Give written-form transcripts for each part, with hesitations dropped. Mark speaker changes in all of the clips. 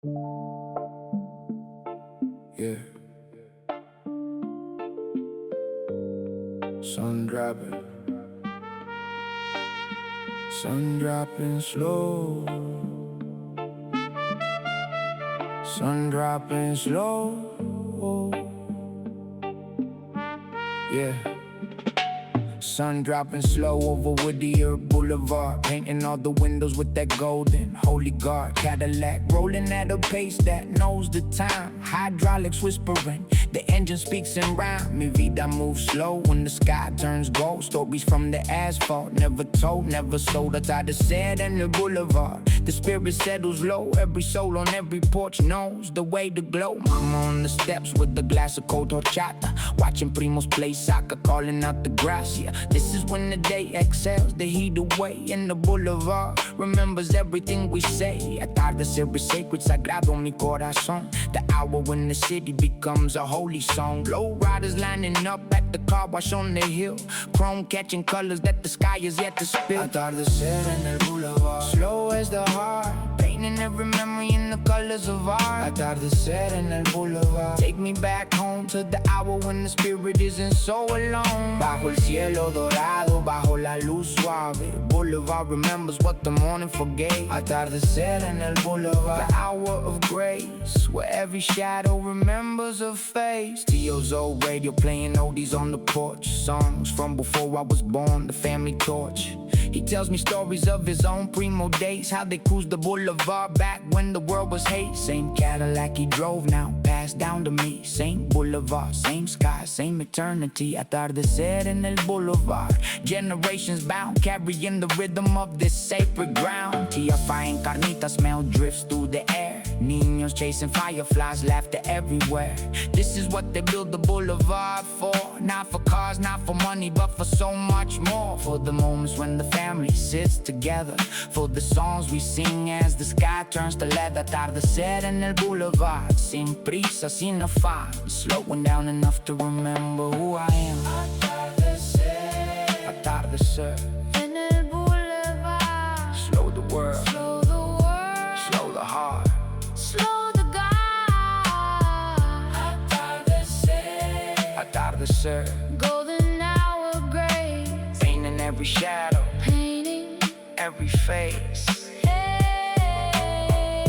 Speaker 1: Yeah. Sun dropping. Sun dropping slow. Sun dropping slow. Yeah. Sun dropping slow over Whittier Boulevard, painting all the windows with that golden holy guard Cadillac, rolling at a pace that knows the time. Hydraulics whispering, the engine speaks in rhyme. Mi vida moves slow when the sky turns gold. Stories from the asphalt, never told, never sold. That's how they said in the boulevard. The spirit settles low, every soul on every porch knows the way to glow. Mama on the steps with a glass of cold horchata, watching primos play soccer, calling out the gracia. This is when the day exhales the heat away, and the boulevard remembers everything we say. Atardecer is sacred, sagrado mi corazón. The hour when the city becomes a holy song. Lowriders lining up at the car wash on the hill, chrome catching colors that the sky is yet to spill. Atardecer en el boulevard, slow as the heart, painting every memory in the colors of art. Atardecer en el boulevard, take me back home to the hour when the spirit isn't so alone. Bajo el cielo dorado, bajo la luz suave, Boulevard remembers what the morning forgave. Atardecer en el boulevard, the hour of grace, where every shadow remembers a face. Tio's old radio playing oldies on the porch, songs from before I was born, the family torch. He tells me stories of his own primo days, how they cruised the boulevard back when the world was hate. Same Cadillac he drove now, passed down to me. Same boulevard, same sky, same eternity. Atardecer en el boulevard, generations bound, carrying the rhythm of this sacred ground. Tia frying carnitas, smell drifts through the air. Niños chasing fireflies, laughter everywhere. This is what they build the boulevard for. Not for cars, not for money, but for so much more. For the moments when the family sits together, for the songs we sing as the sky turns to leather. Atardecer en el boulevard, sin prisa, sin afán, slowing down enough to remember who I am. Atardecer, atardecer
Speaker 2: En el boulevard,
Speaker 1: slow the world,
Speaker 2: slow the world,
Speaker 1: slow the heart.
Speaker 2: slow the God.
Speaker 1: Atardecer, atardecer,
Speaker 2: Golden hour grace,
Speaker 1: painting every shadow,
Speaker 2: painting
Speaker 1: every face.
Speaker 2: hey.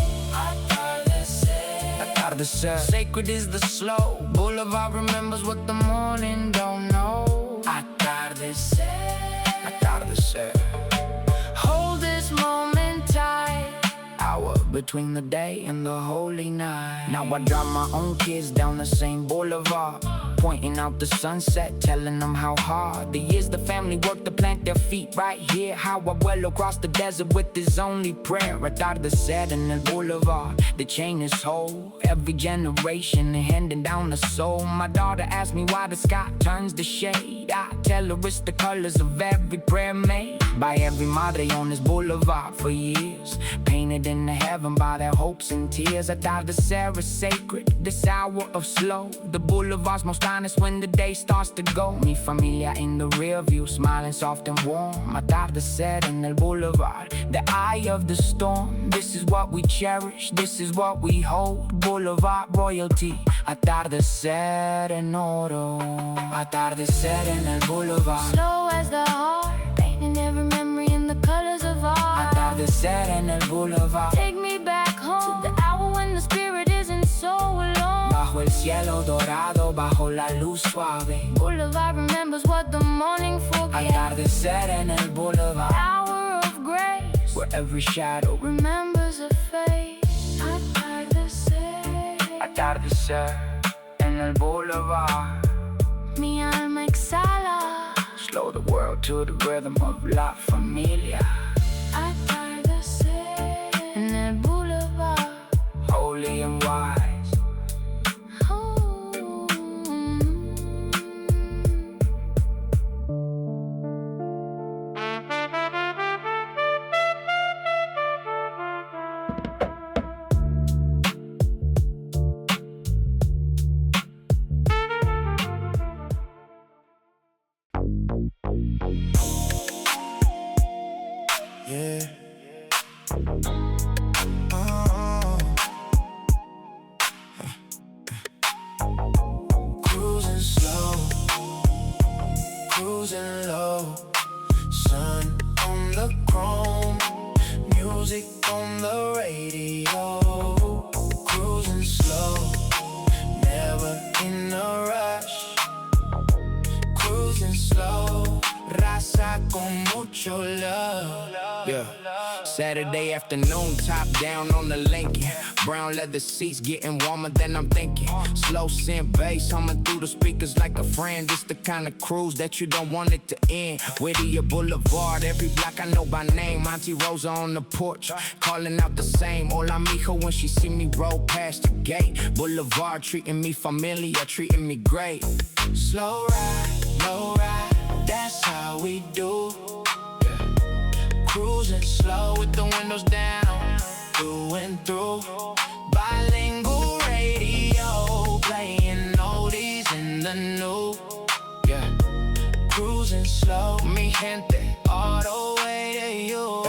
Speaker 1: Atardecer, sacred is the slow. Boulevard remembers what the morning don't know. Atardecer, atardecer,
Speaker 2: Hold this moment tight.
Speaker 1: hour between the day and the holy night. Now I drive my own kids down the same boulevard, pointing out the sunset, telling them how hard the years the family worked to plant their feet right here. How Abuelo crossed the desert with his only prayer. Atardecer en el boulevard, the chain is whole, every generation handing down the soul. My daughter asked me why the sky turns to shade. I tell her it's the colors of every prayer made by every madre on this boulevard for years, painted in the heaven by their hopes and tears. Atardecer is sacred, this hour of slow. The boulevard's most honest when the day starts to go. Mi familia in the rear view, smiling soft and warm. Atardecer en el boulevard, the eye of the storm. This is what we cherish, this is what we hold. Boulevard royalty. Atardecer en oro, atardecer en el boulevard,
Speaker 2: Slow as the heart, painting every memory in the colors of art.
Speaker 1: atardecer en el boulevard,
Speaker 2: Take me back home to the hour when the spirit isn't so alone.
Speaker 1: bajo el cielo dorado, bajo la luz suave.
Speaker 2: Boulevard remembers what the morning forgets.
Speaker 1: Atardecer en el boulevard,
Speaker 2: Hour of grace,
Speaker 1: where every shadow
Speaker 2: remembers a face. Atardecer,
Speaker 1: atardecer en el boulevard.
Speaker 2: mi alma exhala.
Speaker 1: Slow the world to the rhythm of La Familia.
Speaker 2: Atardecer en el boulevard.
Speaker 1: Holy and wise. Yeah. cruising low. Sun on the chrome, music on the radio. Cruising slow, never in a rush. Cruising slow, raza con mucho love. Yeah. Saturday afternoon, top down on the Lincoln. Brown leather seats getting warmer than I'm thinking. Slow synth bass humming through the speakers like a friend. It's the kind of cruise that you don't want it to end. Whittier Boulevard, every block I know by name. Auntie Rosa on the porch, calling out the same. Hola mijo when she see me roll past the gate. Boulevard treating me familiar, treating me great. Slow ride, low ride, that's how we do. Cruising slow with the windows down, through and through. Bilingual radio, playing oldies in the new. Yeah, cruising slow, mi gente, all the way to you.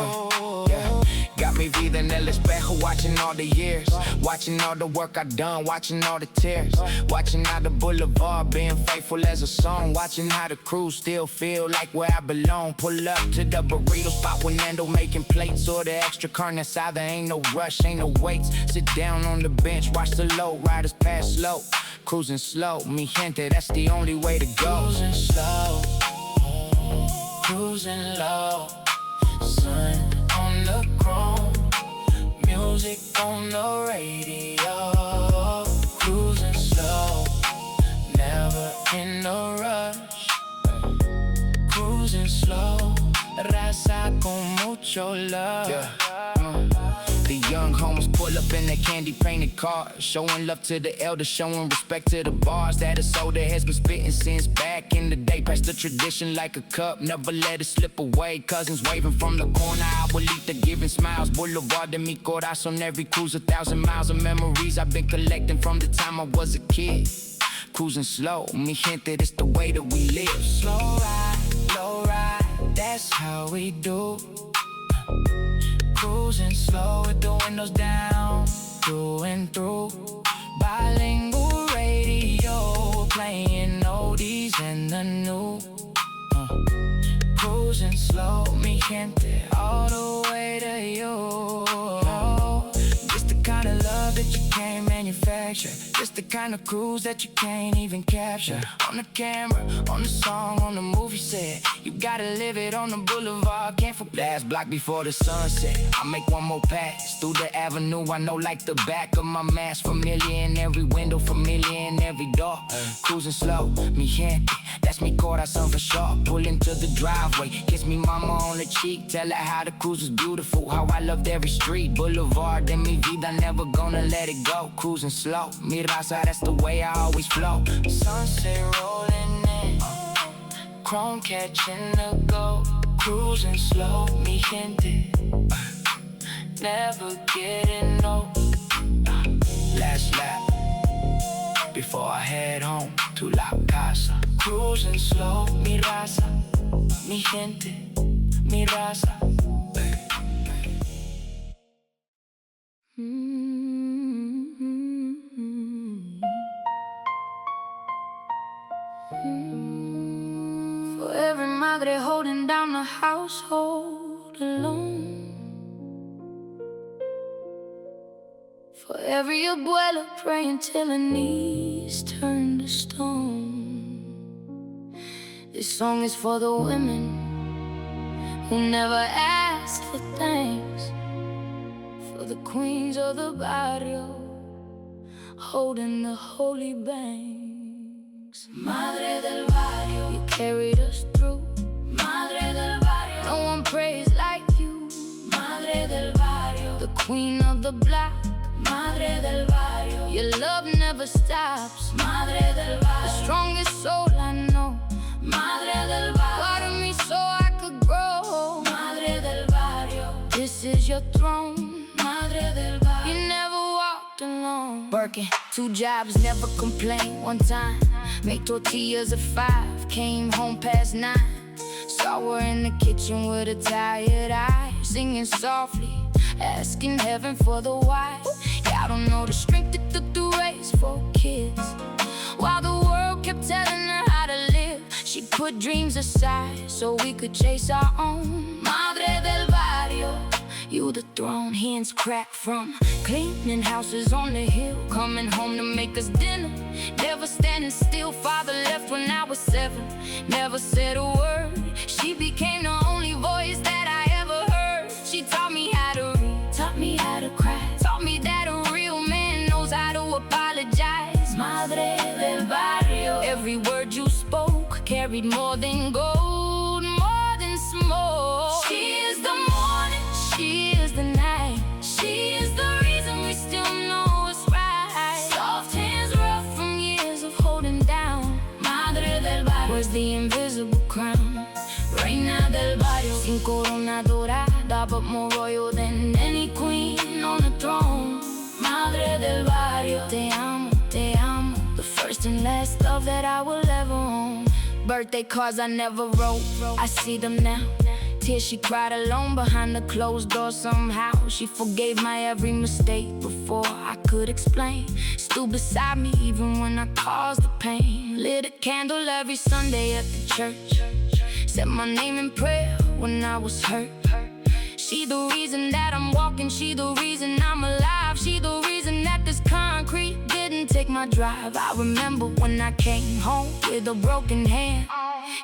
Speaker 1: Yeah. Got me vida en el espejo, watching all the years, watching all the work I done, watching all the tears, watching how the boulevard being faithful as a song, watching how the crew still feel like where I belong. Pull up to the burrito spot with Nando making plates, or the extra carne asada. Ain't no rush, ain't no waits. Sit down on the bench, watch the lowriders pass slow. Cruising slow, mi gente, that's the only way to go. Cruising slow, cruising low. Sun on the chrome, music on the radio. Cruising slow, never in a rush. Cruising slow, raza con mucho love. Yeah. The young homies pull up in their candy painted cars, showing love to the elders, showing respect to the bars that us older has been spitting since back in the day. Past the tradition like a cup, never let it slip away. Cousins waving from the corner, abuelita giving smiles. Boulevard de mi corazón, every cruise 1,000 miles of memories I've been collecting from the time I was a kid. Cruising slow, mi gente, this the way that we live. Slow ride, low ride, that's how we do. Cruising slow with the windows down, through and through. Bilingual radio, playing oldies and the new. Cruising slow, mi gente, all the way to you. Just the kind of love that you can't manufacture, just the kind of cruise that you can't even capture. On the camera, on the song, on the movie set, you gotta live it on the boulevard. Can't forget. Last block before the sunset, I make one more pass through the avenue. I know like the back of my mask. Familiar in every window, familiar in every door. Cruising slow, mi gente, that's mi corazón for sure. Pull into the driveway, kiss me mama on the cheek, tell her how the cruise is beautiful, how I loved every street. Boulevard de mi vida, never gonna let it go. Cruising slow, mi raza, that's the way I always flow. Sunset rolling in, chrome catching the gold. Cruising slow, mi gente, never getting old. Last lap before I head home to la casa. Cruising slow, mi raza, mi gente, mi raza.
Speaker 2: For every madre holding down the household alone, for every abuela praying till her knees turn to stone. This song is for the women who never ask for thanks, for the queens of the barrio holding the holy banks. Madre del barrio, you carried us through. Madre del barrio, no one prays like you. Madre del barrio, the queen of the block. Madre del barrio, your love never stops. Madre del barrio, the strongest soul I know. Madre del barrio, water me so I could grow. Madre del barrio, this is your throne. Madre del barrio, you never walked alone. Working 2 jobs, never complained one time. Make tortillas at 5, came home past 9. Saw her in the kitchen with a tired eye, singing softly, asking heaven for the why. Yeah, I don't know the strength it took to raise 4 kids, while the world kept telling her how to live. She put put dreams aside so we could chase our own. Madre del Barrio, you the throne. Hands cracked from cleaning houses on the hill, coming home to make us dinner. Never standing still. Father left when I was 7, never said a word. She became the only voice that I ever heard. She taught me how to read, taught me how to cry, taught me that a real man knows how to apologize. Madre del Barrio, every word you spoke carried more than gold, more than smoke. She is the morning, she is the night, she is the reason we still know what's right. Soft hands rough from years of holding down. Madre del Barrio was the invisible crown. Reina del Barrio, sin corona dorada, but more royal than any queen on the throne. Madre del Barrio, te amo, the first and last love that I will ever own. Birthday cards I never wrote, I see them now. Tears she cried alone behind the closed door somehow. She forgave my every mistake before I could explain. Stood beside me even when I caused the pain. Lit a candle every Sunday at the church. Said my name in prayer when I was hurt. She the reason that I'm walking, she the reason I'm alive. She the reason that this concrete didn't take my drive. I remember when I came home with a broken hand.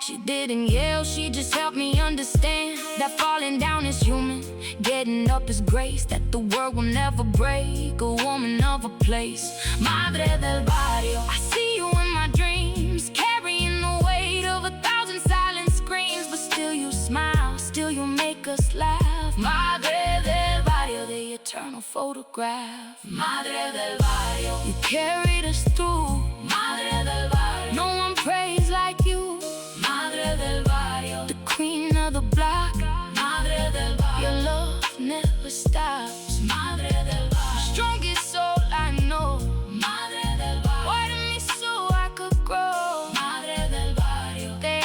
Speaker 2: She didn't yell, she just helped me understand that falling down is human, getting up is grace, that the world will never break a woman of a place. Madre del Barrio, I see you in my dreams, carrying the weight of 1,000 silent screams, but still you smile, still you make us laugh. Madre del Barrio, the eternal photograph. Madre del Barrio, you carried us through. Madre del Barrio, no one prays like you. Madre del Barrio, the queen of the block. Madre del Barrio, your love never stops. Madre del Barrio, strongest soul I know. Madre del Barrio, water me so I could grow. Madre del Barrio, te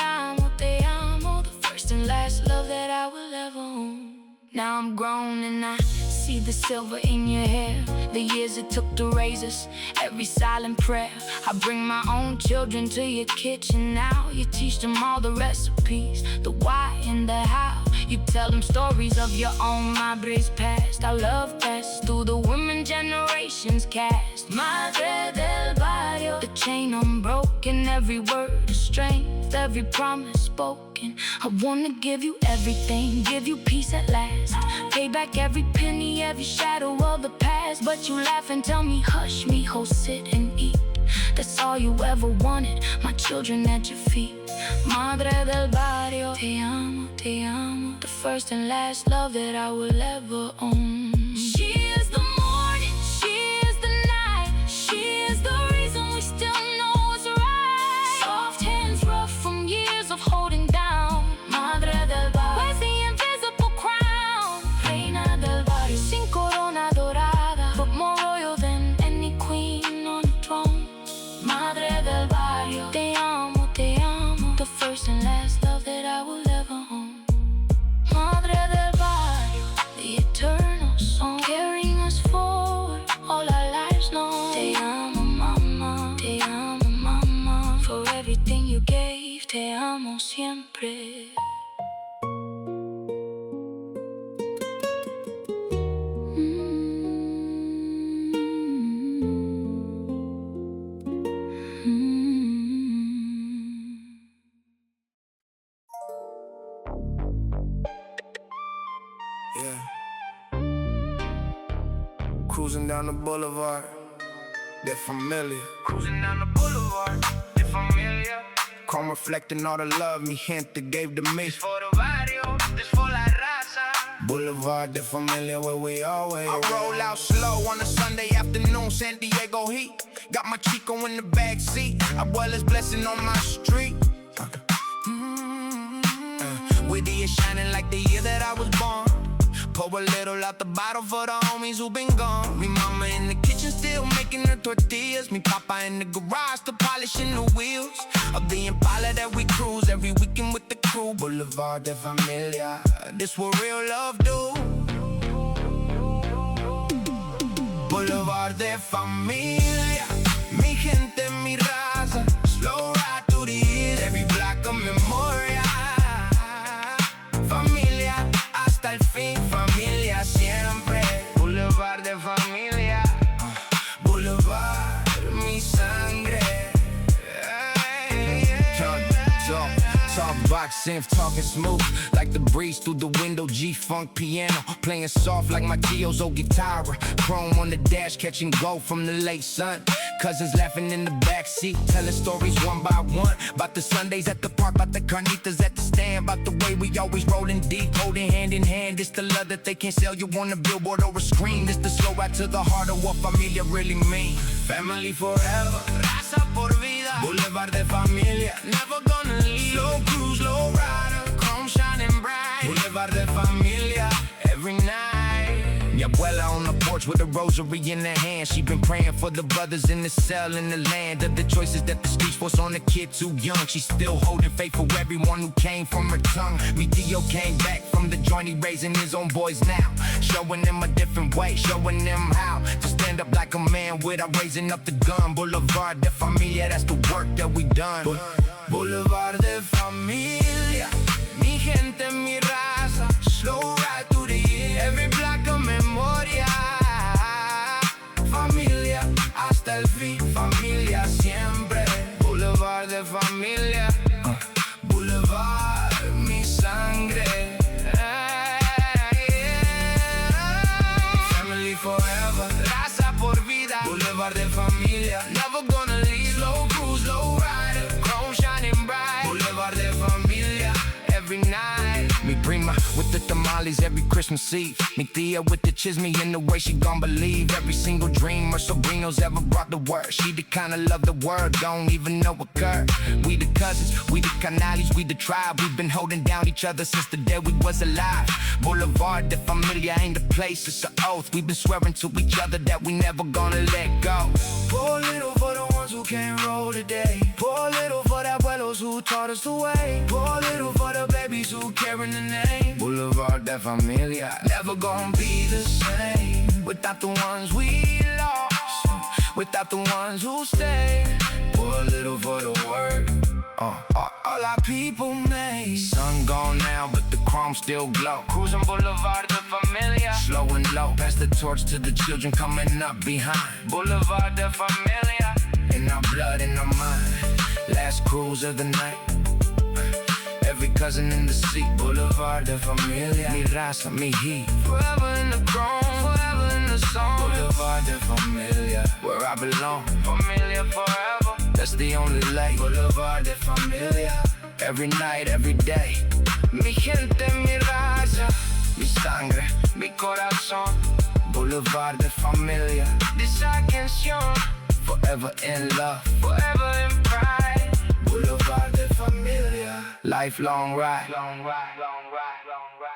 Speaker 2: amo, the first and last love that I will ever own. Now I'm grown and I see the silver in your hair, the years it took to raise us, every silent prayer. I bring my own children to your kitchen now. You teach them all the recipes, the why and the how. You tell them stories of your own madre's past. I love best through the women generations cast. Madre del Barrio, the chain unbroken, every word is strength, every promise spoken. I wanna give you everything, give you peace at last. Pay back every penny, every shadow of the past. But you laugh and tell me, hush me, ho, sit and eat. That's all you ever wanted, my children at your feet. Madre del Barrio, te amo, the first and last love that I will ever own. She is the morning, she is the night, she is the reason we still know what's right. Soft hands rough from years of holding down. Madre del Barrio, where's the invisible crown? Reina del Barrio, sin corona dorada, but more royal than any queen on the throne. Madre del Barrio, te amo, the first and last love that I will ever own. Madre del Barrio, the eternal song, carrying us forward all our lives long. Te amo, mama, for everything you gave. Te amo siempre.
Speaker 1: Cruising down the Boulevard, de Familia. Cruising down the Boulevard, de Familia. Chrome reflecting all the love Mi Gente gave to me. This for the barrio, this for la raza. Boulevard de Familia, where we always. I roll out slow on a Sunday afternoon, San Diego heat. Got my Chico in the back seat. Abuela's blessing on my street. Witty is shining like the year that I was born. Pour a little out the bottle for the homies who been gone. Me mama in the kitchen still making her tortillas. Me papa in the garage still polishing the wheels of the Impala that we cruise every weekend with the crew. Boulevard de Familia, this what real love do. Boulevard de Familia, mi gente, mi raza. Slow ride through the years, every block of memoria. Synth talking smooth like the breeze through the window. G-funk piano playing soft like my Tio's old guitar. Chrome on the dash catching gold from the late sun. Cousins laughing in the backseat, telling stories one by one. About the Sundays at the park, about the carnitas at the stand. About the way we always rolling deep, holding hand in hand. It's the love that they can't sell you on a billboard or a screen. It's the slow ride to the heart of what familia really mean. Family forever, raza por vida, Boulevard de Familia, never gonna leave. Slow cruise, low rider, chrome shining bright, Boulevard de Familia, every night. Mi abuela on the porch with a rosary in her hand. She been praying for the brothers in the cell in the land of the choices that the streets force on the kid too young. She's still holding faith for everyone who came from her tongue. Mi Tio came back from the joint, he raising his own boys now, showing them a different way, showing them how to stand up like a man without raising up the gun. Boulevard de Familia, that's the work that we done. Boulevard de Familia, mi gente, mi raza, slow ride through the year, every block a memoria. Familia, hasta el fin, familia siempre. Boulevard de Familia, Boulevard, mi sangre. Family forever, raza por vida, Boulevard de Familia, never gonna leave. Slow cruise, low rider, chrome shining bright, Boulevard de Familia, every night. Mi prima with the tamales every Christmas Eve. Mi tia with the chisme in the way she gon' believe. Every single dream or sobrinos ever brought the word. She the kind of love the word, don't even know occurred. We the cousins, we the canales, we the tribe. We've been holding down each other since the day we was alive. Boulevard de Familia ain't the place, it's an oath. We've been swearing to each other that we never gonna let go. Pour a little for the ones who can't roll today. Pour a little for the abuelos who taught us the way. Pour a little for the babies who carrying the name. Boulevard de Familia, never gonna be the same without the ones we lost, without the ones who stay. Pour a little for the word, all our people made. Sun gone now, but the chrome still glow. Cruising Boulevard de Familia, slow and low. Pass the torch to the children coming up behind. Boulevard de Familia, in our blood, in our mind. Last cruise of the night. Every cousin in the seat, Boulevard de Familia, mi raza, mi heat. Forever in the chrome, forever in the song. Boulevard de Familia, where I belong. Familia forever, that's the only light. Boulevard de Familia, every night, every day. Mi gente, mi raza, mi sangre, mi corazón. Boulevard de Familia, this I canción. Forever in love, forever in pride. Boulevard de Familia, lifelong ride. Long ride, long ride, long ride.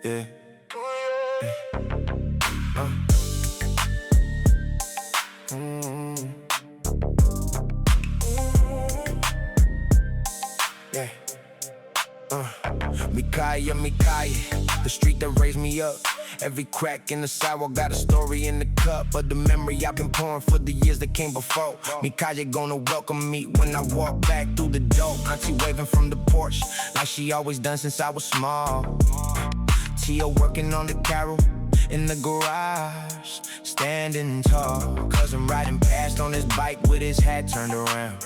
Speaker 1: Yeah. Mi calle, the street that raised me up. Every crack in the sidewalk got a story in the cup of the memory I've been pouring for the years that came before. Mi calle gonna welcome me when I walk back through the door. Auntie waving from the porch like she always done since I was small. Tio working on the carol in the garage, standing tall. Cousin riding past on his bike with his hat turned around.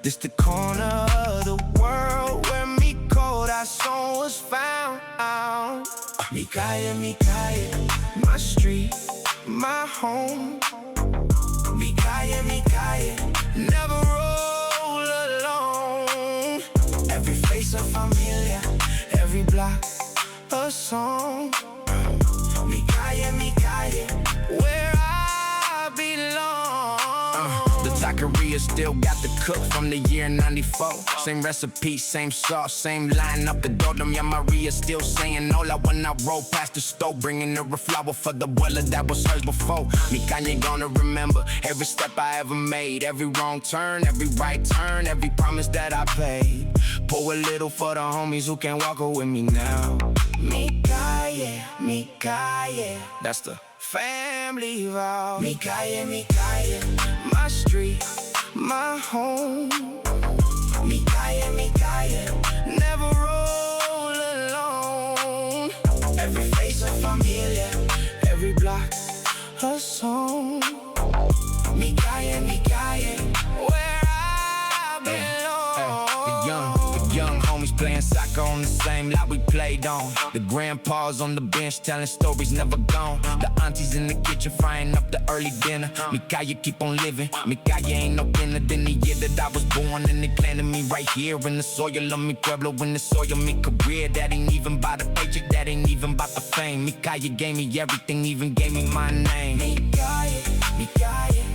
Speaker 1: This the corner of the world where mi corazón was found. Mi calle, my street, my home. Mi calle, never roll alone. Every face a familia, every block a song. Mi calle, where I belong. The taqueria Maria still got the cook from the year 94. Same recipe, same sauce, same line up the door. Them yeah, Maria still saying hola when I roll past the stove, bringing her a flower for the abuela that was hers before. Mi calle gonna remember every step I ever made, every wrong turn, every right turn, every promise that I paid. Pour a little for the homies who can't walk with me now. Mi calle, that's the family vow. Mi calle, my street, my home. Mi calle, never roll alone. Every face a familia, every block a song. Mi calle, where I belong. The young homies playing soccer on the same lot we played on. The grandpas on the bench telling stories never gone. The aunties in the kitchen frying up the early dinner. Mi calle keep on living. Mi calle ain't no thinner than the year that I was born. And they planted me right here in the soil of mi pueblo, in the soil of mi career. That ain't even about the paycheck, that ain't even about the fame. Mi calle gave me everything, even gave me my name. Mi calle,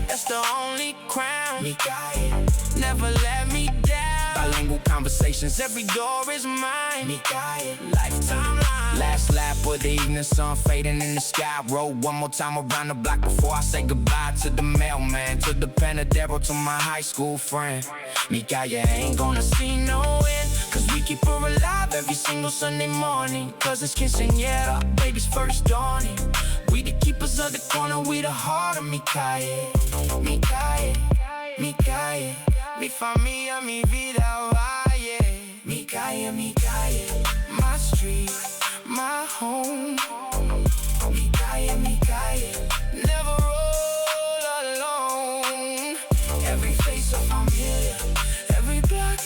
Speaker 1: that's the only crown. Mi calle, never let me down. Bilingual conversations, every door is mine. Mi calle, lifetime line. Last lap of the evening sun fading in the sky. Roll one more time around the block before I say goodbye to the mailman, to the Panadero, to my high school friend. Mi calle ain't gonna see no end, cause we keep her alive every single Sunday morning. Cause it's quinceañera, baby's first dawning. We the keepers of the corner, we the heart of mi calle. Mi calle, mi familia, mi vida, valle. Mi calle, my street, my home. Mi calle, never roll alone. Every face a familia, every block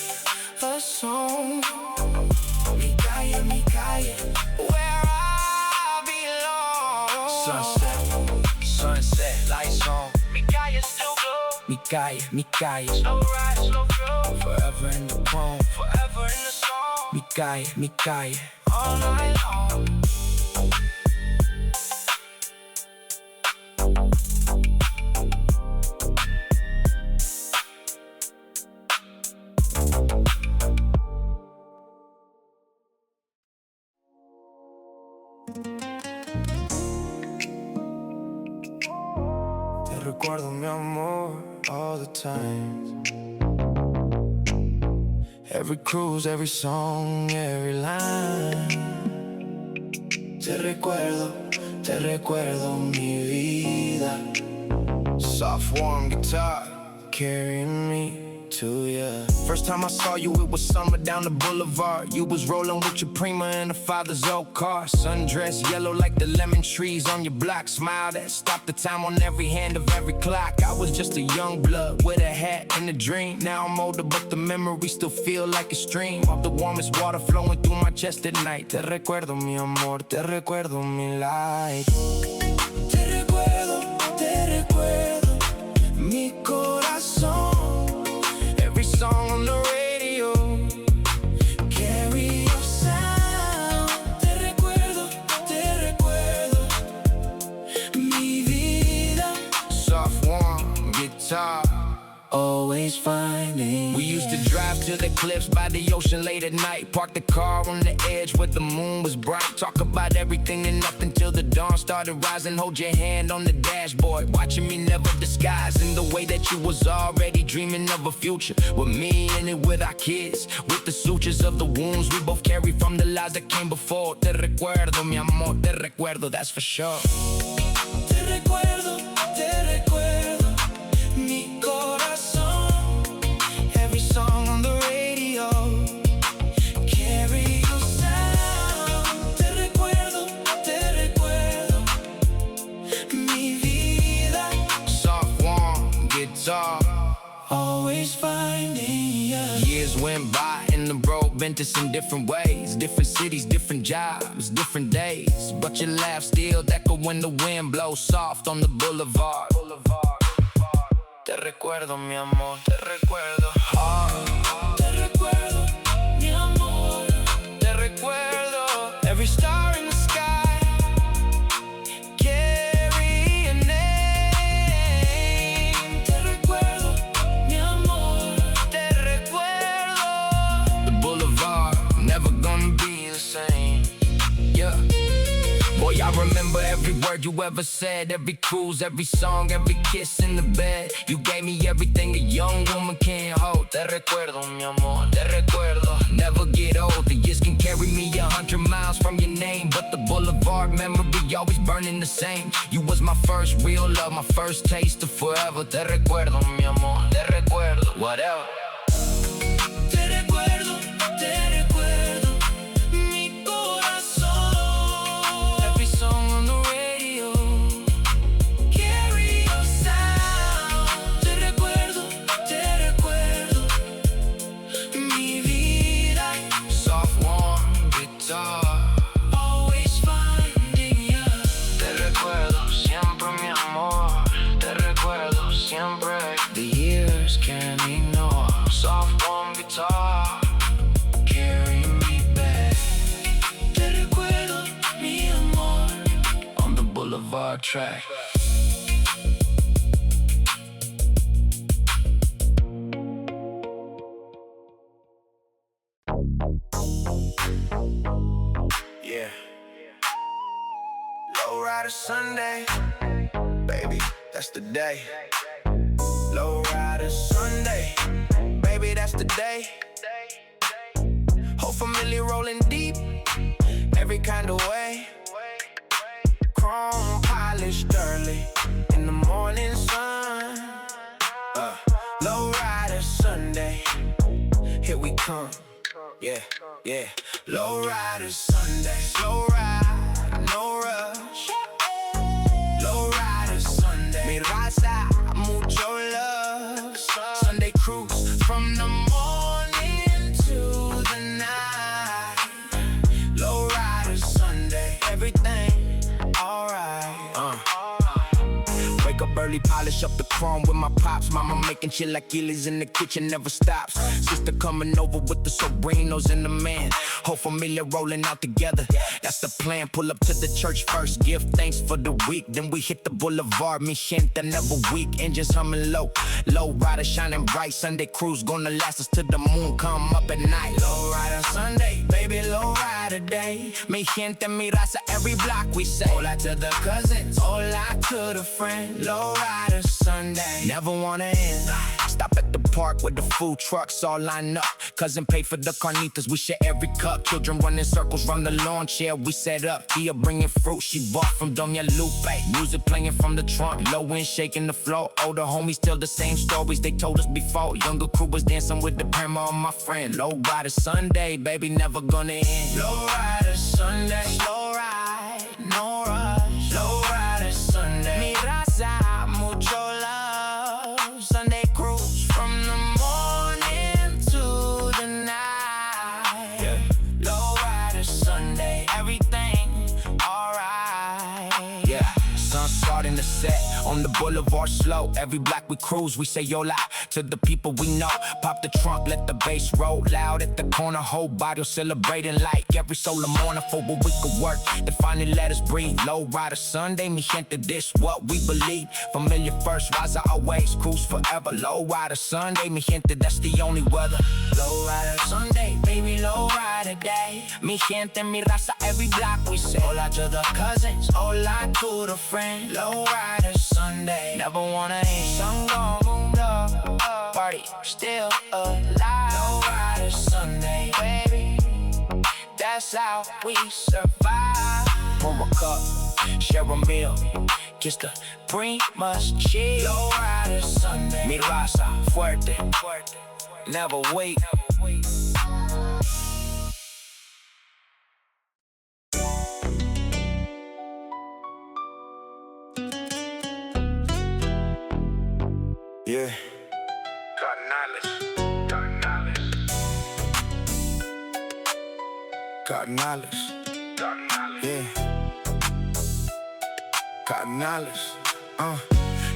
Speaker 1: a song. Mi calle, where I belong. Sunset, lights on. Mi calle still glow. Mi calle, slow ride, slow flow. Forever in the chrome, forever in the song. Mi calle, all night long. Te recuerdo mi amor all the time. Every cruise, every song, every line. Te recuerdo mi vida. Soft warm guitar carrying me to ya. First time I saw you, it was summer down the Boulevard. You was rolling with your prima in her father's old car. Sundress yellow like the lemon trees on your block. Smile that stopped the time on every hand of every clock. I was just a young blood with a hat and a dream. Now I'm older, but the memories still feel like a stream of the warmest water flowing through my chest at night. Te recuerdo mi amor, te recuerdo mi light. Te recuerdo mi corazón. Every song on the radio, carry your sound. Te recuerdo, mi vida. Soft warm guitar, always finding. We used to drive to the cliffs by the ocean late at night. Park the car on the edge where the moon was bright. Talk about everything and nothing till the dawn started rising. Hold your hand on the dashboard, watching me never disguise in the way that you was already dreaming of a future with me and it with our kids, with the sutures of the wounds we both carry from the lives that came before. Te recuerdo mi amor, te recuerdo, that's for sure. Te recuerdo mi corazón. Every song on the radio, carry your sound. Te recuerdo mi vida. Soft warm guitar, always finding ya. Years went by and the road bent us in different ways. Different cities, different jobs, different days. But your laugh still echo when the wind blows soft on the boulevard. Te recuerdo mi amor, te recuerdo. Te recuerdo mi amor, te recuerdo. Every star in the sky, carry a name. Te recuerdo mi amor. I remember every word you ever said, every cruise, every song, every kiss in the bed. You gave me everything a young woman can't hold. Te recuerdo, mi amor, te recuerdo. Never get old, the years can carry me 100 miles from your name, but the Boulevard memory always burning the same. You was my first real love, my first taste of forever. Te recuerdo, mi amor, te recuerdo. Whatever. Track. Yeah. Lowrider Sunday, baby, that's the day. Lowrider Sunday, baby, that's the day. Whole familia rolling deep, every kind of way. Chrome polished early in the morning sun. Lowrider Sunday, here we come. Yeah, yeah. Lowrider Sunday, slow ride, no rush. Lowrider Sunday, mi raza, mucho love. Sunday cruise from the morning to the night. Lowrider Sunday, everything. Wake up early, polish up the chrome with my pops. Mama making chilaquiles in the kitchen, never stops. Sister coming over with the sobrinos and the man. Whole familia rolling out together, that's the plan. Pull up to the church first, give thanks for the week. Then we hit the Boulevard, Mi Gente, never weak. Engines humming low, low rider shining bright. Sunday cruise gonna last us till the moon come up at night. Low rider Sunday, baby, low rider day. Mi Gente, mi raza, every block we say. Hola to the cousins, hola to the friend. Lowrider Sunday, never wanna end. Stop at the park with the food trucks all line up. Cousin pay for the carnitas, we share every cup. Children running circles round the lawn chair we set up. Tia bringing fruit she bought from Doña Lupe. Music playing from the trunk, low end shaking the floor. Older homies tell the same stories they told us before. Younger crew was dancing with the grandma of my friend. Lowrider Sunday, baby, never gonna end. Lowrider Sunday, slow ride, no rush. Lowrider Sunday, mi raza, mucho love. Sunday cruise from the morning to the night. Yeah. Lowrider Sunday, everything alright. Yeah, sun starting to set on the Boulevard slow. Every block we cruise, we say yola to the people we know. Pop the trunk, let the bass roll loud at the corner. Whole body celebrating like every solar morning for what we could work. They finally let us breathe. Lowrider Sunday, mi gente, this what we believe. Familiar first, rise always, cruise forever. Lowrider Sunday, mi gente, that's the only weather. Lowrider Sunday, baby, lowrider day. Mi gente, mi raza, every block we say. Hola to the cousins, hola to the friend. Lowrider Sunday, never wanna end. Sun gone, boomed up, party still alive. Lowrider Sunday, baby, that's how we survive. Pour a cup, share a meal, kiss the grimas, chill. Lowrider Sunday, mi raza, fuerte, never wait. Yeah. Carnales. Yeah. Carnales.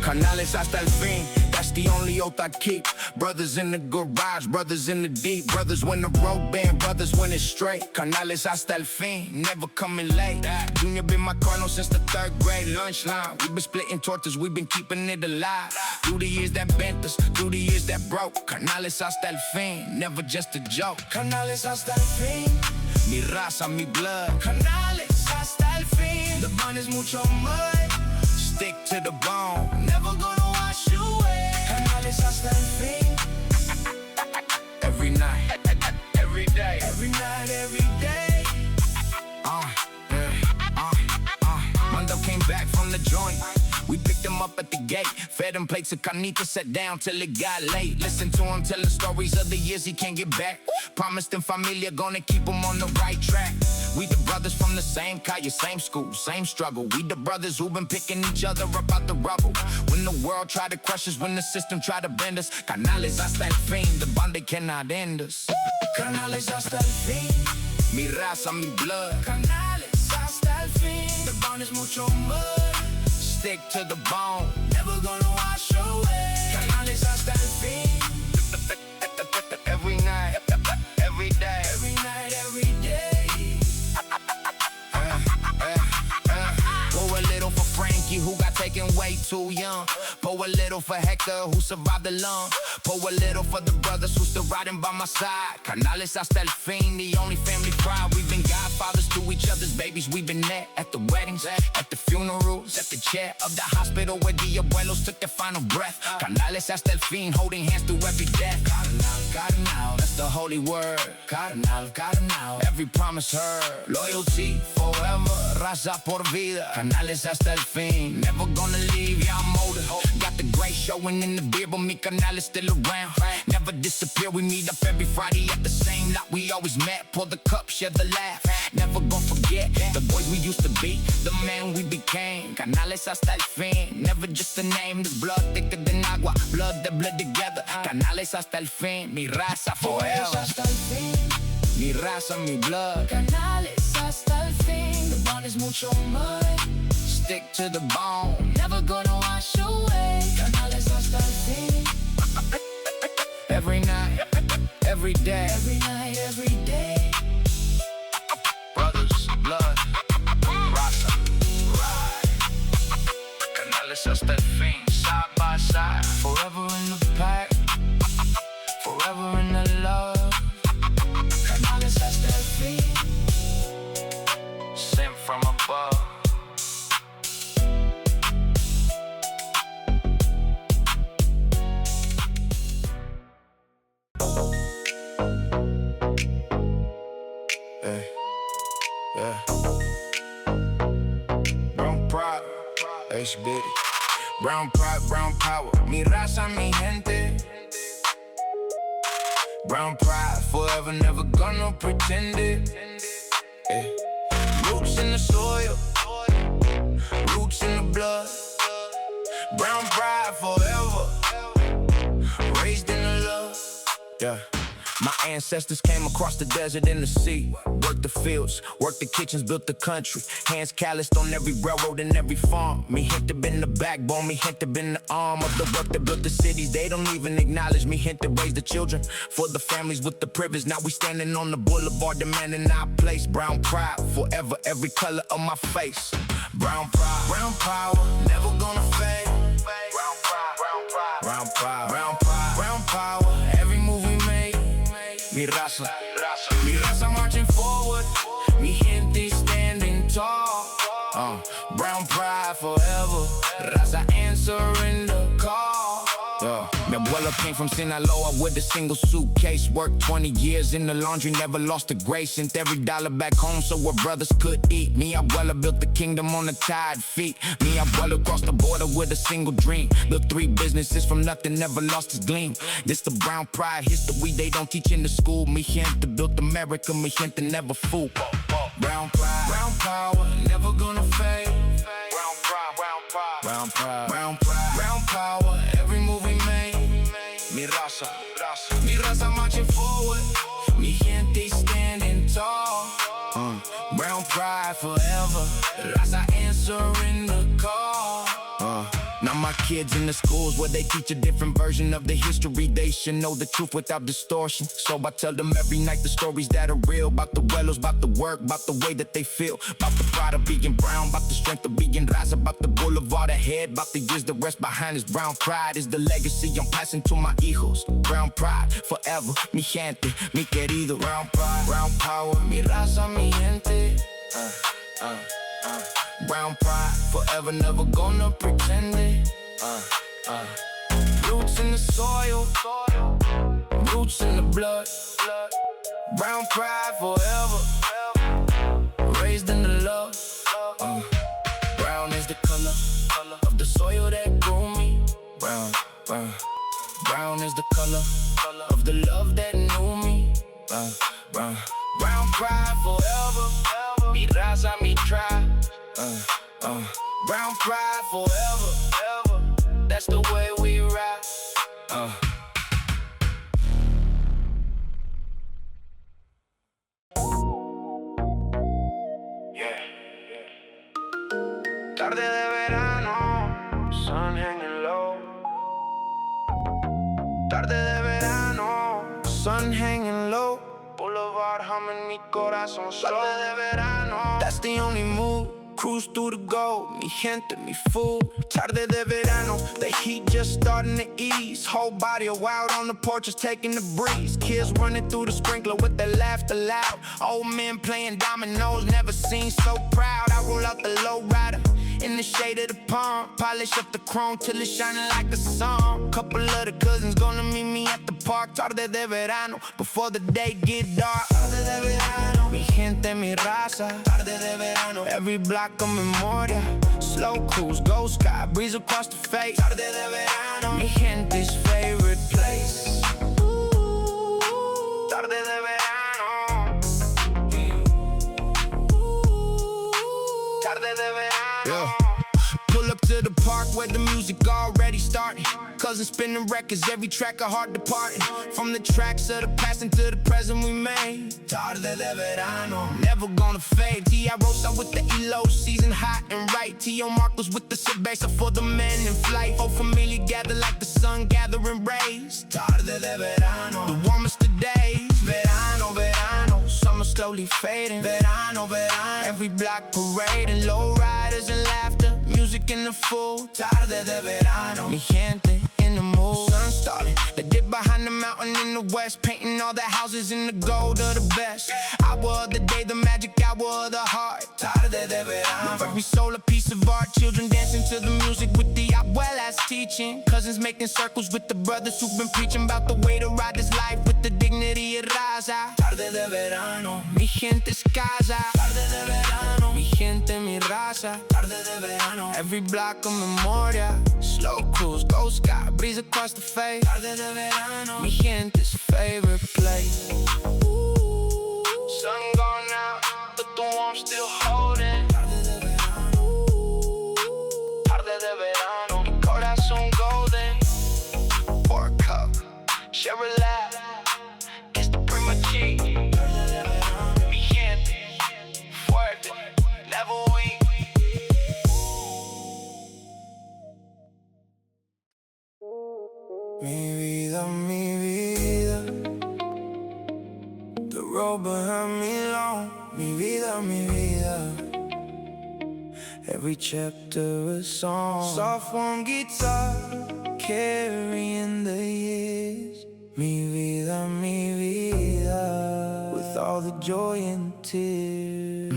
Speaker 1: Carnales hasta el fin. That's the only oath I keep. Brothers in the garage, brothers in the deep. Brothers when the road bend, brothers when it's straight. Carnales hasta el fin, never coming late. Junior been my colonel since the 3rd grade lunch line. We been splitting tortas, we been keeping it alive. Through the years that bent us, through the years that broke. Carnales hasta el fin, never just a joke. Carnales hasta el fin, mi raza, mi blood. Carnales hasta el fin, the bond is mucho mud. Stick to the bone, never gonna wash you away. Canales hasta el fin. Every night, every day, every night, every day. Mondo came back from the joint. We picked him up at the gate, fed him plates of carnitas, sat down till it got late. Listen to him telling stories of the years he can't get back. Promised him Familia, gonna keep him on the right track. We the brothers from the same calle, same school, same struggle. We the brothers who been picking each other up out the rubble. When the world tried to crush us, when the system tried to bend us, canales hasta el fin, the bond they cannot end us. Canales hasta el fin, mi raza, mi blood. Canales hasta el fin, the bond is mucho mud. Stick to the bone, never gonna wash away. Canales hasta el fin. Every night, every day, every night, every day. Pour a little for Frankie, who got taken way too young. Pour a little for Hector, who survived the lung. Pour a little for the brothers who still riding by my side. Canales hasta el fin, the only family pride. We've been godfathers to each other's babies. We've been there at the weddings, at the funerals, at the chair of the hospital where the abuelos took their final breath. Canales hasta el fin, holding hands through every death. Carnal, that's the holy word. Carnal, every promise heard. Loyalty forever, raza por vida. Canales hasta el fin, never gonna leave, yeah, I'm older. Got the gray showing in the beard, but me canales still around. Never disappear, we meet up every Friday at the same lot we always met. Pour the cup, share the laugh. Never gonna forget the boys we used to be, the man we became. Canales hasta el fin, never just a name. The blood thicker than agua, blood that bled together. Canales hasta el fin, mi raza forever. Hasta el fin, mi raza, mi blood. Canales hasta el fin, the bond is mucho mud. Stick to the bone, never gonna wash away. Canales hasta el fin. Every night, every day, every night, every day. Brothers, blood, raza, ride. Canales hasta el fin, side by side. Forever in the pack, forever in the love. Canales hasta el fin. Sent from above. Brown pride, H bitty. Brown pride, brown power. Mi raza, mi gente. Brown pride, forever, never gonna pretend it. Roots in the soil, roots in the blood. Brown pride, forever, raised in the love. Yeah. My ancestors came across the desert and the sea. Worked the fields, worked the kitchens, built the country. Hands calloused on every railroad and every farm. Mi gente been the backbone, mi gente been the arm of the work that built the cities. They don't even acknowledge mi gente raised the children for the families with the privilege. Now we standing on the boulevard demanding our place. Brown pride, forever, every color of my face. Brown pride, brown power, never gonna fade. Brown pride, brown pride, brown pride, brown pride, brown power. Every move we made. Mi raza, mi raza marching forward. Mi gente standing tall. Brown pride forever. Raza answering the call. Mi abuela came from Sinaloa with a single suitcase. Worked 20 years in the laundry, never lost a grace. Sent every dollar back home so her brothers could eat. Mi abuela built the kingdom on the tired feet. Mi abuela crossed the border with a single dream. Built 3 businesses from nothing, never lost his gleam. This the brown pride history they don't teach in the school. Mi gente built America, mi gente never fooled. Brown pride, brown power, never gonna fade. Brown pride, brown pride, brown pride, brown pride, brown power. Every move we made. Mi raza, mi raza marching forward. Mi gente standing tall. Brown pride forever. Raza answering the call. Now my kids in the schools where they teach a different version of the history. They should know the truth without distortion. So I tell them every night the stories that are real. About the wellos, about the work, about the way that they feel. About the pride of being brown, about the strength of being raza. About the boulevard ahead, about the years that rest behind us. Brown pride is the legacy I'm passing to my hijos. Brown pride forever, mi gente, mi querido. Brown pride, brown power, mi raza, mi gente. Brown pride, forever never gonna pretend it. Roots in the soil, roots in the blood. Brown pride forever, raised in the love. Brown is the color of the soil that grew me. Brown is the color of the love that knew me. Brown pride forever, mi raza, mi tribe. Brown pride forever, that's the way we ride. Tarde de verano, sun hanging low. Tarde de verano, sun hanging low. Boulevard humming, mi corazón slow. Tarde de verano, that's the only move. Cruise through the gold, mi gente, mi food. Tarde de verano, the heat just starting to ease. Whole body of wild on the porch is taking the breeze. Kids running through the sprinkler with their laughter loud. Old men playing dominoes, never seen so proud. I roll out the lowrider in the shade of the palm. Polish up the chrome till it's shining like the sun. Couple of the cousins gonna meet me at the park. Tarde de verano, before the day get dark. Tarde de verano, mi gente, mi raza. Tarde de verano, every block a memoria. Slow cruise, go sky, breeze across the face. Tarde de verano, mi gente's favorite place. Tarde de verano, tarde de verano. Yeah. Pull up to the park where the music already started. Cousins spinning records, every track a hard departing. From the tracks of the past into the present we made. Tarde de verano, never gonna fade. T.I. Rosa with the elo, season hot and right. T.O. Marcos with the cerveza for the men in flight. Oh, Familia gather like the sun gathering rays. Tarde de verano, the warmest of days. Verano, verano, summer slowly fading. Verano, verano, every block parading. Lowriders and laughter, music in the full. Tarde de verano, mi gente in the mood. Sun starting, they dip behind the mountain in the west, painting all the houses in the gold of the best. Hour of the day, the magic hour of the heart. Tarde de verano, every soul a piece of art. Children dancing to the music with the abuelas teaching. Cousins making circles with the brothers who've been preaching about the way to ride this life with the dignity of raza. Tarde de verano, mi gente's casa. Tarde de verano, mi gente, mi raza. Tarde de verano, every block a memoria. Slow cruise, go sky, breeze across the face. Tarde de verano, mi gente's favorite place. Sun gone out, but the warmth still holding. Tarde de verano, tarde de verano, mi corazón golden. Pour a cup, share a laugh, it's the prima G. Tarde de verano, mi gente, fuerte, never weak. Mi vida, the road behind me long. Mi vida, every chapter a song. Soft warm guitar, carrying the years. Mi vida, with all the joy and tears.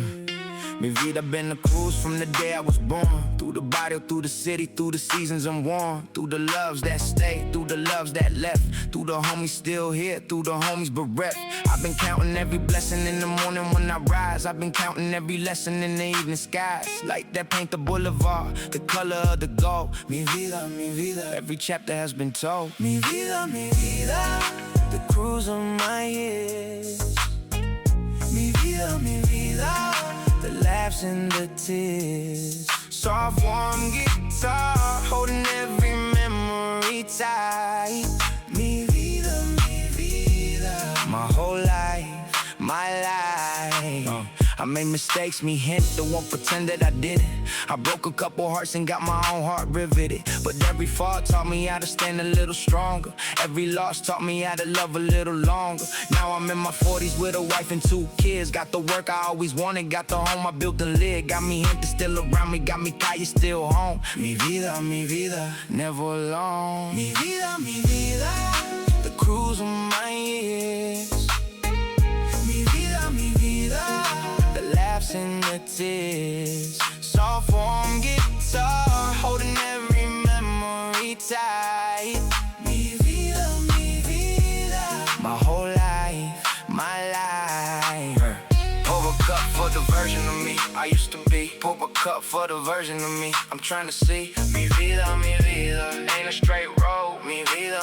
Speaker 1: Mi vida been a cruise from the day I was born. Through the barrio, through the city, through the seasons and warm. Through the loves that stayed, through the loves that left. Through the homies still here, through the homies bereft. I've been counting every blessing in the morning when I rise. I've been counting every lesson in the evening skies. Like that paint the boulevard, the color of the gold. Mi vida, every chapter has been told. Mi vida, the cruise of my years. Mi vida, the laughs and the tears. Soft warm guitar, holding every memory tight. Mi vida, my whole life, my life. I made mistakes, me hint, won't pretend that I didn't. I broke a couple hearts and got my own heart riveted. But every fall taught me how to stand a little stronger. Every loss taught me how to love a little longer. Now I'm in my 40s with a wife and 2 kids. Got the work I always wanted, got the home I built and lived. Got me gente still around me, got me calle still home. Mi vida, never alone. Mi vida, the cruise of my years. Mi vida, the laughs and the tears. So soft, warm guitar, holding every memory tight. Mi vida, my whole life, my life. Pour a cup for the version of me I used to be. Pour a cup for the version of me I'm trying to see. Mi vida, ain't a straight road. Mi vida,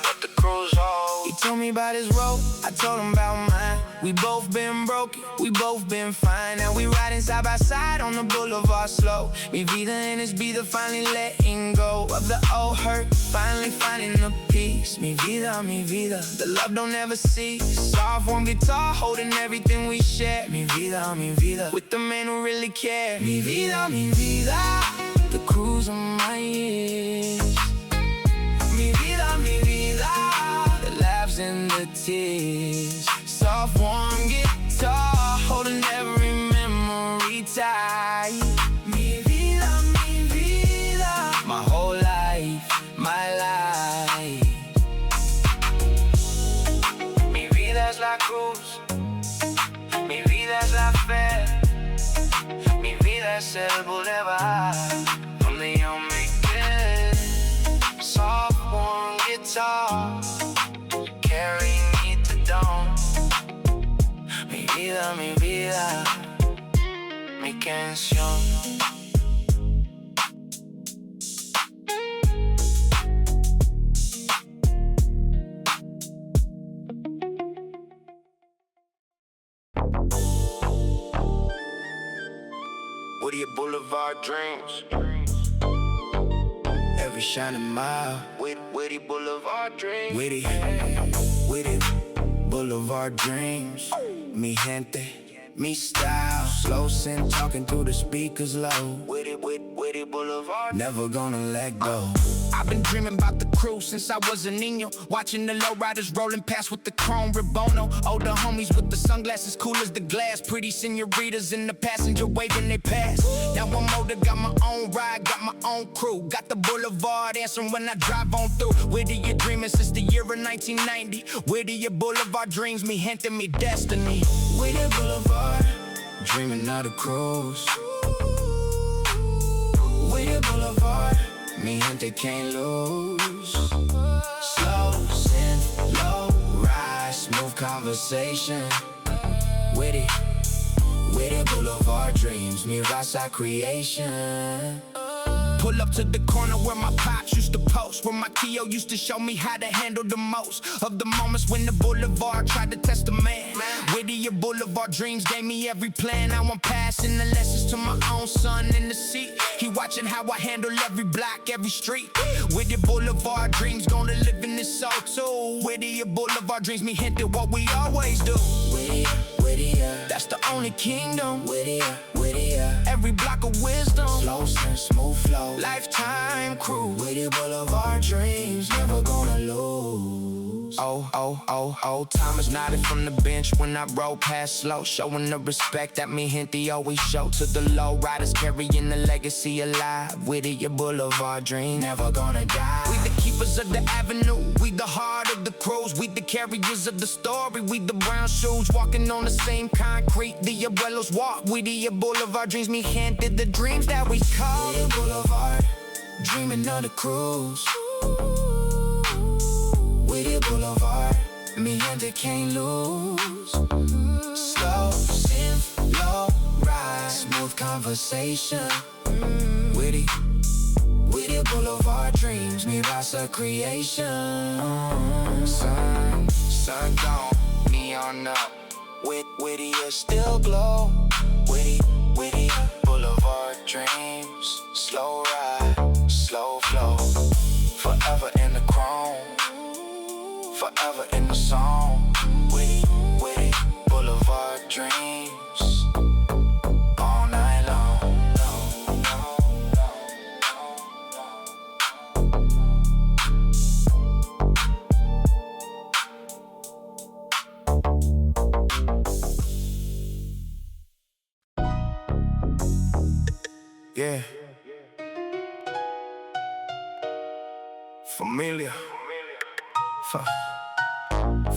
Speaker 1: but the cruise hold. He told me about his road, I told him about mine. We both been broken, we both been fine. Now we riding side by side on the boulevard slow. Mi vida and his vida finally letting go of the old hurt, finally finding the peace. Mi vida, the love don't ever cease. Soft, warm guitar, holding everything we share. Mi vida, with the man who really care. Mi vida, the cruise on my ears. Mi vida, the laughs and the tears. Soft, warm guitar, holding every memory tight. Mi vida, my whole life, my life. Mi vida es la cruz, mi vida es la fe, mi vida es el Boulevard, donde yo me quedé. Soft, warm guitar, carrying me to dawn. Mi vida, mi canción. What are your boulevard dreams? Every shining mile, witty boulevard dreams. Witty boulevard dreams. Mi gente, mi style. Slow sin talking through the speakers low. Witty boulevard, never gonna let go. I've been dreaming about the crew since I was a niño. Watching the lowriders rolling past with the chrome ribono. Older homies with the sunglasses, cool as the glass. Pretty senoritas in the passenger waving they pass. Now I'm older, got my own ride, got my own crew. Got the boulevard answering when I drive on through. Where do you dreaming since the year of 1990? Where do your boulevard dreams, mi gente, mi destiny? Where the boulevard, dreaming of the cruise. Where the boulevard, mi gente can't lose. Slow, sin, low, rise, smooth conversation. Witty boulevard dreams, mi raza creation. Pull up to the corner where my pops used to post, where my Keo used to show me how to handle the most of the moments when the boulevard tried to test a man. Witty boulevard dreams gave me every plan. Now I'm passing the lessons to my own son in the seat. He watching how I handle every block, every street. Witty boulevard dreams gonna live in this soul too. Witty boulevard dreams, mi gente, what we always do. Wittier, that's the only kingdom. Wittier, every block of wisdom. Slow and smooth flow, lifetime crew. Witty boulevard dreams, never gonna lose. Oh, time is nodded from the bench when I roll past slow. Showing the respect that mi gente always show to the low riders, carrying the legacy alive. Witty boulevard dream, never gonna die. We the keepers of the avenue, we the heart of the crews. We the carriers of the story, we the brown shoes. Walking on the same concrete, the abuelos walk. Witty boulevard dreams, mi gente, the dreams that we call. Witty boulevard, dreaming of the cruise. Witty boulevard, mi gente can't lose. Slow, sin, low, rise, smooth conversation. Witty boulevard dreams, mi raza creation. Sun gone, neon up. Witty still glow. Witty boulevard dreams. Slow ride, slow flow. Forever in the chrome, forever in the song. Witty boulevard dreams. All night long. Yeah. Familia.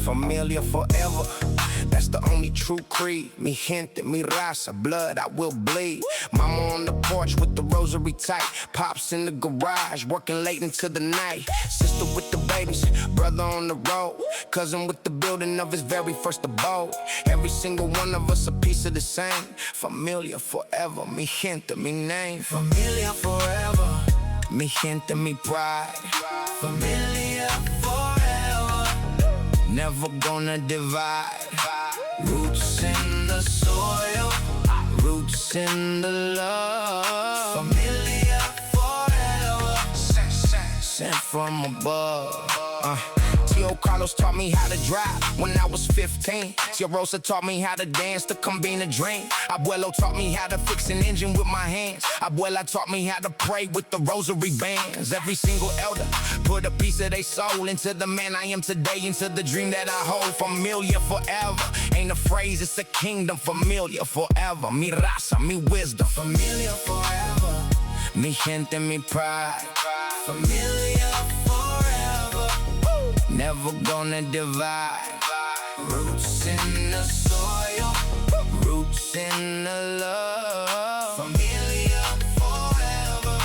Speaker 1: Familia forever, that's the only true creed. Mi gente, mi raza, blood I will bleed. Mama on the porch with the rosary tight. Pops in the garage, working late into the night. Sister with the babies, brother on the road. Cousin with the building of his very first abode. Every single one of us a piece of the same. Familia forever, mi gente, mi name. Familia forever, mi gente, mi pride. Familia forever, never gonna divide. Roots in the soil, roots in the love. Familia forever, sent from above. Tio Carlos taught me how to drive when I was 15. Tia Rosa taught me how to dance to combine a dream. Abuelo taught me how to fix an engine with my hands. Abuela taught me how to pray with the rosary bands. Every single elder put a piece of their soul into the man I am today, into the dream that I hold. Familia forever, ain't a phrase, it's a kingdom. Familia forever, mi raza, mi wisdom. Familia forever, mi gente, mi pride. Familia forever, never gonna divide. Roots in the soil, roots in the love. Familia forever,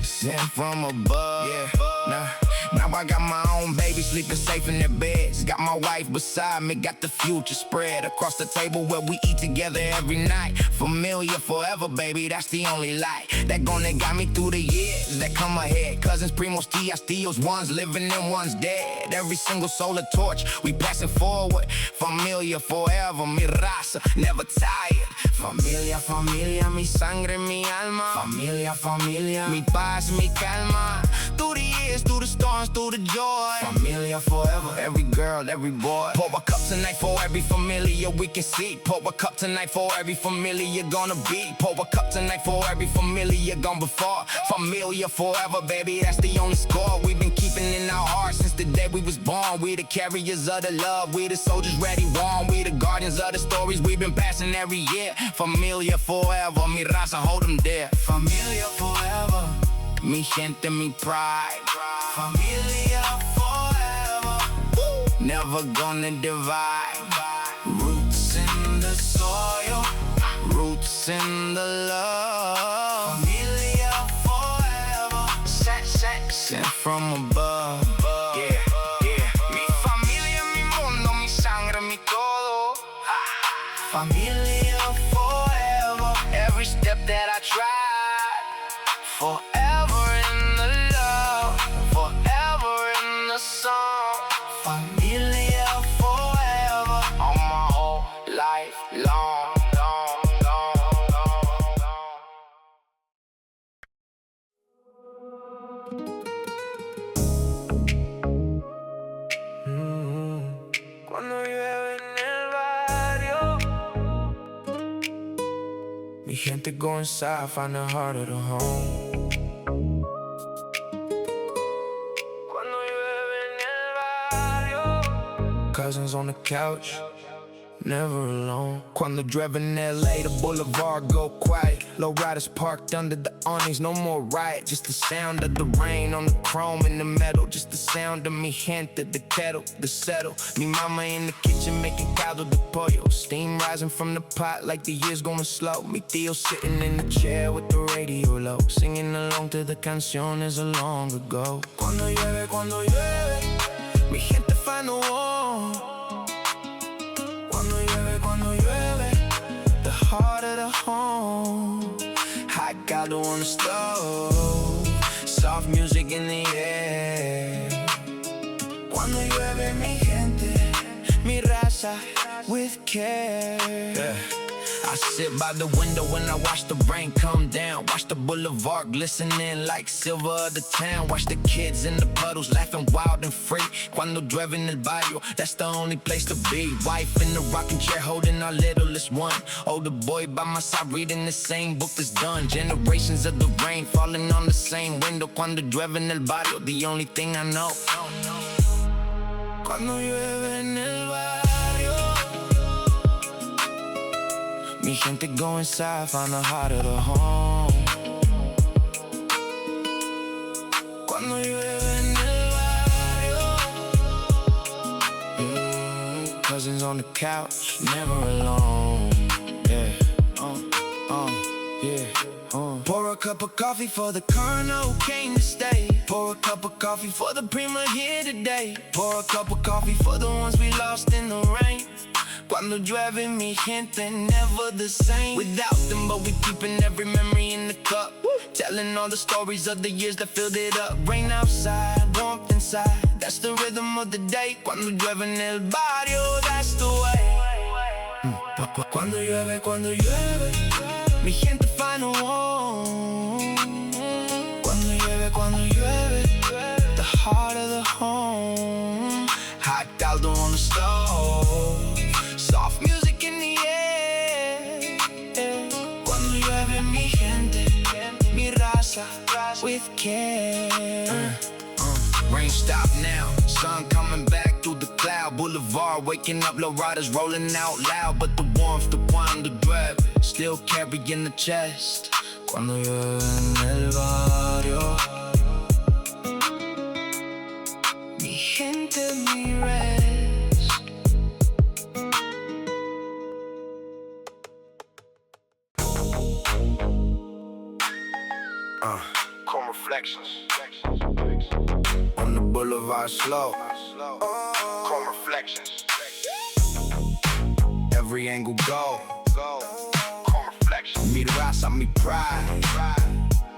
Speaker 1: sent from above. Yeah, now I got my own baby sleeping safe in their beds. Got my wife beside me, got the future spread across the table where we eat together every night. Familiar forever, baby, that's the only light that gonna guide me through the years that come ahead. Cousins, primos, tias, tios, one's living and one's dead. Every single soul a torch, we passing forward. Familia forever, mi raza, never tired. Familia, familia, mi sangre, mi alma. Familia, familia, mi paz, mi calma. Through the years, through the storms, through the joy. Familia forever, every girl, every boy. Pour a cup tonight for every familia we can see. Pour a cup tonight for every familia you're gonna be. Pour a cup tonight for every familia gone before. Familia forever, baby, that's the only score. We've been keeping in our hearts since the day we was born. We the carriers of the love, we the soldiers ready warm. We the guardians of the stories we've been passing every year. Familia forever, mi raza, hold them there. Familia forever, mi gente, mi pride. Familia forever, never gonna divide. Roots in the soil, roots in the love. Familia forever, sent from above. Yeah, yeah. Mi familia, mi mundo, mi sangre, mi todo. Familia forever, every step that I tried. Forever in the love, forever in the song. Familia forever, all my whole life long, long, long, long, long. Cuando llueve en el barrio, mi gente go inside, find the heart of the home. Cousins on the couch, never alone. Cuando llueve in LA, the Boulevard go quiet. Lowriders parked under the awnings, no more riot. Just the sound of the rain on the chrome and the metal. Just the sound of mi gente, the kettle, the settle. Mi mama in the kitchen making caldo de pollo. Steam rising from the pot like the year's going slow. Mi tío sitting in the chair with the radio low, singing along to the canciones of long ago. Cuando llueve, mi gente find the warm. Cuando llueve, the heart of the home. Hot caldo on the stove, soft music in the air. Cuando llueve, mi gente, mi raza, with care. Yeah. I sit by the window when I watch the rain come down. Watch the boulevard glistening like silver of the town. Watch the kids in the puddles laughing wild and free. Cuando llueve en el barrio, that's the only place to be. Wife in the rocking chair holding our littlest one. Older boy by my side reading the same book that's done. Generations of the rain falling on the same window. Cuando llueve en el barrio, the only thing I know. Cuando llueve en el barrio, mi gente go inside, find the heart of the home. Cuando llueve en el barrio, on the couch, never alone. Yeah, yeah. Pour a cup of coffee for the Chicano who came to stay. Pour a cup of coffee for the Prima here today. Pour a cup of coffee for the ones we lost in the rain. Cuando llueve, mi gente, never the same. Without them, but we keeping every memory in the cup. Telling all the stories of the years that filled it up. Rain outside, warmth inside. That's the rhythm of the day. Cuando llueve en el barrio, that's the way. Cuando llueve, mi gente find a home. Cuando llueve, the heart of the home. Hot caldo on the stove, soft music in the air. Cuando llueve, mi gente, mi raza, with care. Rain stop now, sun coming back through the cloud. Boulevard, waking up, lowriders rolling out loud. But the warmth, the cuando llueve, still carrying the chest. Cuando llueve en el barrio, mi gente, mi rest. Calm reflections on the boulevard slow. Calm reflections, every angle go. Calm reflections, mi raza, mi pride.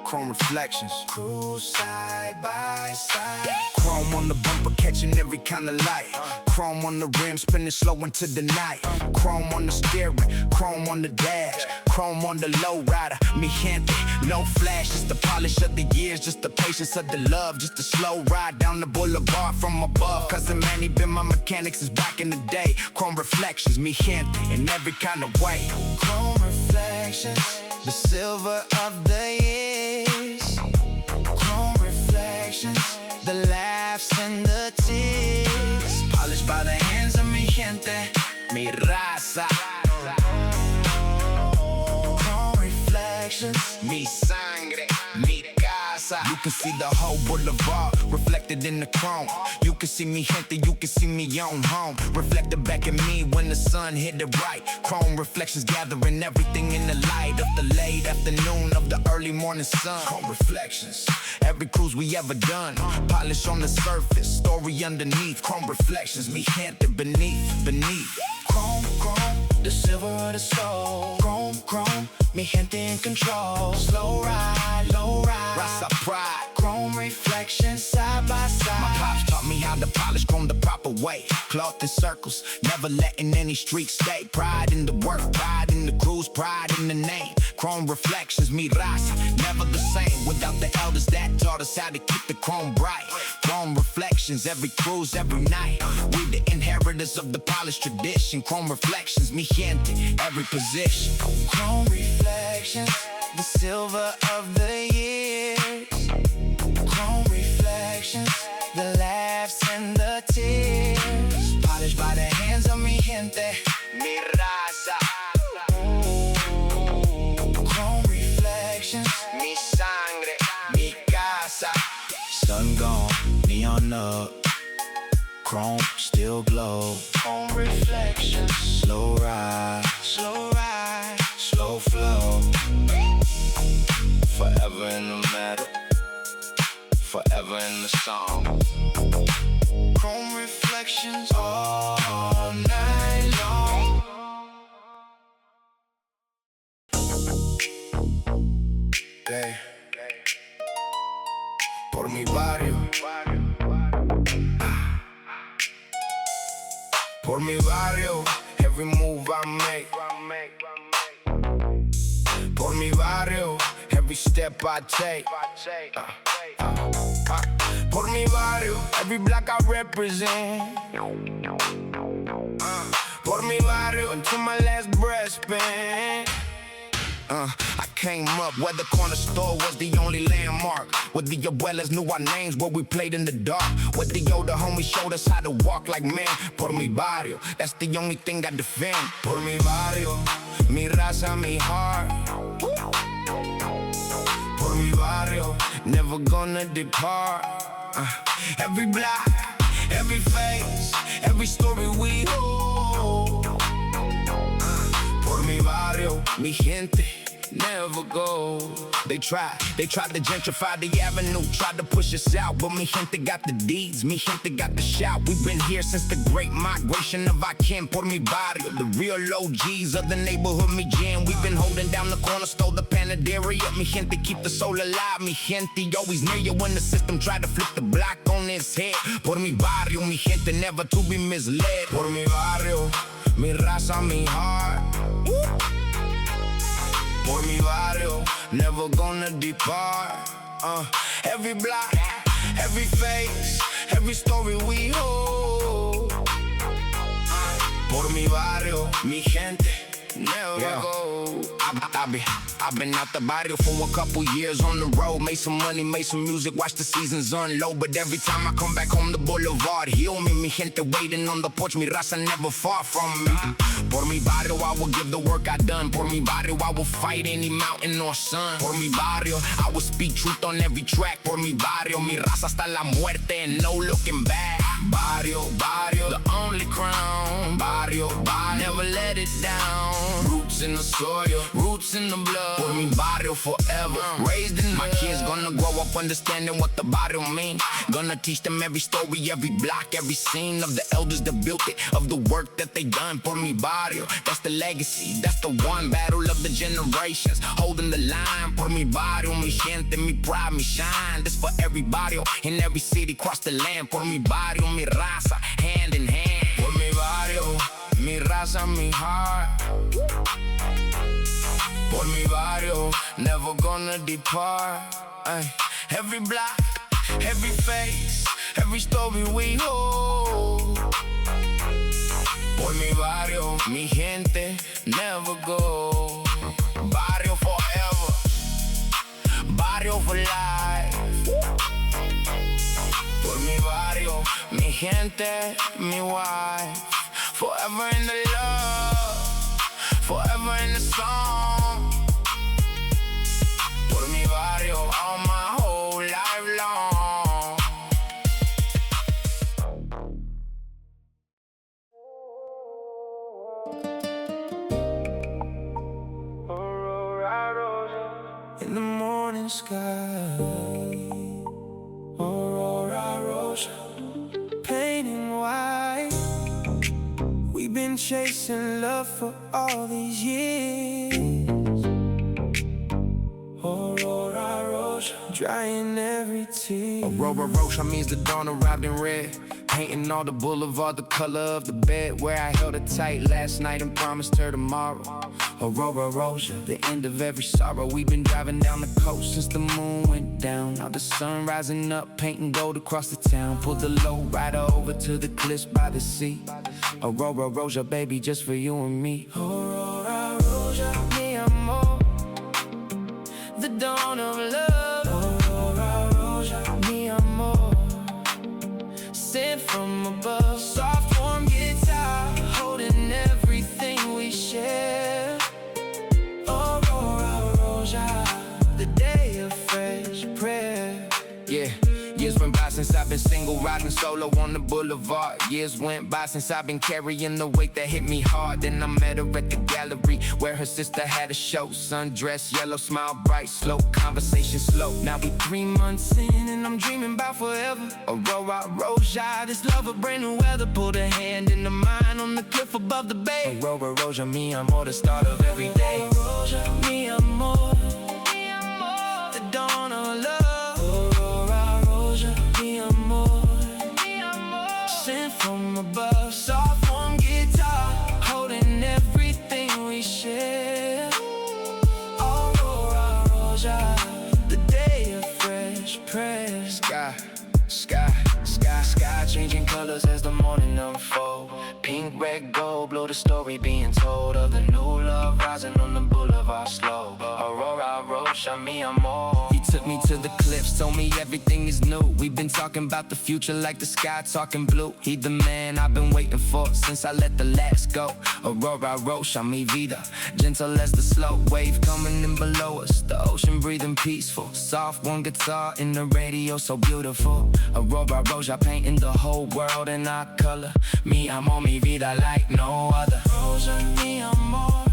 Speaker 1: Chrome reflections, cruise side by side. Chrome on the bumper, catching every kind of light. Chrome on the rim, spinning slow into the night. Chrome on the steering, chrome on the dash. Chrome on the lowrider, mi gente. No flash, just the polish of the years, just the patience of the love, just a slow ride down the boulevard from above. Cousin Manny been my mechanic since back in the day. Chrome reflections, mi gente, in every kind of way. Chrome reflections, the silver of the years. Chrome reflections, the laughs and the tears. Polished by the hands of mi gente, mi raza. Chrome reflections, mi sangre, mi casa. You can see the whole boulevard reflected in the chrome. You can see mi gente, you can see me on home. Reflected back at me when the sun hit it right. Chrome reflections gathering everything in the light of the late afternoon of the early morning sun. Chrome reflections, every cruise we ever done. Polish on the surface, story underneath. Chrome reflections, mi gente beneath. Chrome, the silver of the soul. Chrome, mi gente in control. Slow ride, Rasa pride. Chrome reflections side by side. My pops taught me how to polish chrome the proper way. Cloth in circles, never letting any streak stay. Pride in the work, pride in the cruise, pride in the name. Chrome reflections, mi raza, never the same. Without the elders that taught us how to keep the chrome bright. Chrome reflections, every cruise, every night. We the inheritors of the polished tradition. Chrome reflections, mi gente, every position. Chrome reflections, the silver of the years. Chrome reflections, the laughs and the tears. Polished by the hands of mi gente, mi raza. Chrome reflections, mi sangre, mi casa. Sun gone, neon up. Chrome still glow. Chrome reflections, slow ride, slow flow. Forever in the meadow, forever in the song. Chrome reflections all night long. Hey. Por mi barrio, por mi barrio, every move I make. Por mi barrio, every step I take. Por mi barrio, every block I represent. Por mi barrio, until my last breath spent. I came up where the corner store was the only landmark. Where the abuelas knew our names, where we played in the dark. Where the older homies showed us how to walk like men. Por mi barrio, that's the only thing I defend. Por mi barrio, mi raza, mi heart. Por mi barrio, never gonna depart. Every block, every face, every story we hold. mi barrio, mi gente, never go. They tried to gentrify the avenue, tried to push us out, but mi gente got the deeds, mi gente got the shout. We've been here since the great migration of our kin por mi barrio, the real OGs of the neighborhood, mi jam. We've been holding down the corner, stole the panaderia, mi gente keep the soul alive, mi gente always near you when the system tried to flip the block on its head. Por mi barrio, mi gente never to be misled. Por mi barrio, mi raza, mi heart. Por mi barrio, never gonna depart. Every block, every face, every story we hold. Por mi barrio, mi gente, never go. I've been out the barrio for a couple years on the road. Made some money, made some music, watch the seasons unload. But every time I come back home, the Boulevard heal me. Mi gente waiting on the porch, mi raza never far from me. Por mi barrio, I will give the work I done. Por mi barrio, I will fight any mountain or sun. Por mi barrio, I will speak truth on every track. Por mi barrio, mi raza hasta la muerte and no looking back. Barrio, barrio, the only crown. Barrio, barrio, never let it down. Roots in the soil, roots in the blood. Por mi barrio forever, raised in my kids gonna grow up understanding what the barrio mean. Gonna teach them every story, every block, every scene of the elders that built it, of the work that they done. Por mi barrio, that's the legacy, that's the one battle of the generations, holding the line. Por mi barrio, mi gente, mi pride, mi shine. This for every barrio, in every city, across the land. Por mi barrio, mi raza, hand in hand. Por mi barrio, mi raza, mi heart. Por mi barrio, never gonna depart. Every block, every face, every story we hold. Por mi barrio, mi gente, never go. Barrio forever, barrio for life. Por mi barrio, mi gente, mi wife. Forever in the love, forever in the song. Por mi barrio, all my whole life long. In the morning sky, Aurora Rosa, painting white. We've been chasing love for all these years. Aurora Rosa, drying every tear. Aurora Rosa means the dawn arrived in red, painting all the boulevard the color of the bed where I held her tight last night and promised her tomorrow. Aurora Rosa, the end of every sorrow. We've been driving down the coast since the moon went down. Now the sun rising up, painting gold across the town. Pulled the lowrider over to the cliffs by the sea. Aurora Rosa, baby, just for you and me. Aurora Rosa, mi amor, the dawn of love. Aurora Rosa, mi amor, sent from above. Soft warm guitar, holding everything we share. Aurora Rosa, the day of fresh prayer. Yeah. Years went by since I've been single, riding solo on the boulevard. Years went by since I've been carrying the weight that hit me hard. Then I met her at the gallery where her sister had a show. Sundress, yellow, smile bright, slow, conversation slow. Now we 3 months in and I'm dreaming about forever. Aurora Rosa, this love of brand new weather. Pulled a hand into mine on the cliff above the bay. Aurora Rosa, mi amor, the start of every day. Aurora Rosa, mi amor, the dawn of love. Sent from above, soft warm guitar, holding everything we share. Aurora Rosa, the day of fresh prayer. Sky, sky, sky, sky, changing colors as the morning unfolds. Pink, red, gold, blue, the story being told of the new love rising on the boulevard slow. Aurora Rosa, mi amor. He took me to the cliffs, told me everything is new. We've been talking about the future like the sky talking blue. He the man I've been waiting for since I let the last go. Aurora Rosa, mi vida, gentle as the slow wave coming in below us. The ocean breathing peaceful, soft one guitar in the radio so beautiful. Aurora Rosa painting the whole world in our color. Mi amor, mi vida like no other. Rosa, mi amor,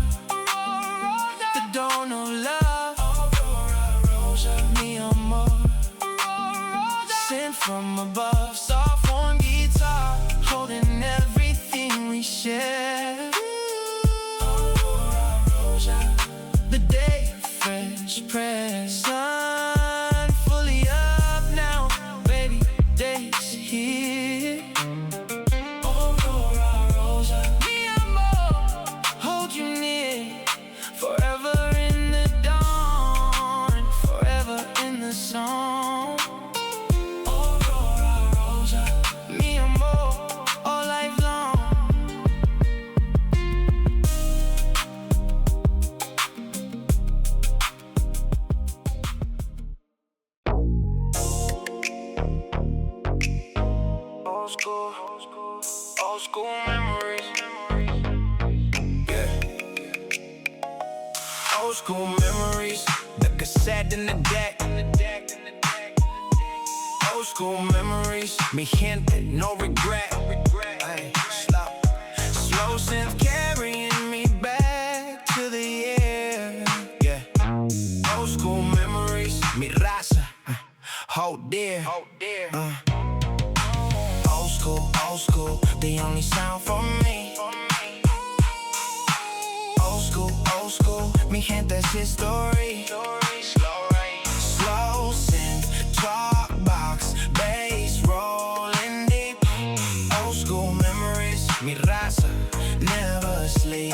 Speaker 1: dawn of love. Aurora Rosa, mi amor. Aurora Rosa, sent from above. Soft warm guitar, holding everything we share. Aurora Rosa, the day of fresh press. Sun fully up now, baby, day's here. Aurora Rosa, mi amor, hold you near. Forever in the dawn, forever in the song. Aurora Rosa, mi amor, all life long. Old school memories. Yeah. Old school memories. The cassette in the deck. Old school memories. Mi gente, no regret. Ay, slow synth carrying me back to the year. Yeah. Old school memories. Mi raza. Hold dear. Old school, the only sound for me. Old school, mi gente's history. Slow synth, talk box, bass rolling deep. Old school memories, mi raza, never sleep.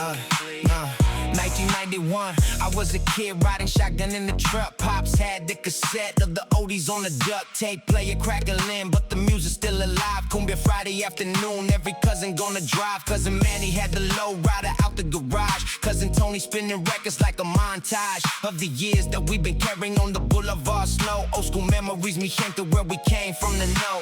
Speaker 1: 1991, I was a kid riding shotgun in the truck. Pops had the cassette of the oldies on the duct tape player crackling, but the music's still alive. Cumbia Friday afternoon, every cousin gonna drive. Cousin Manny had the Lowrider out the garage. Cousin Tony spinning records like a montage of the years that we've been carrying on the Boulevard snow. Old school memories, mi gente, where we came from the know.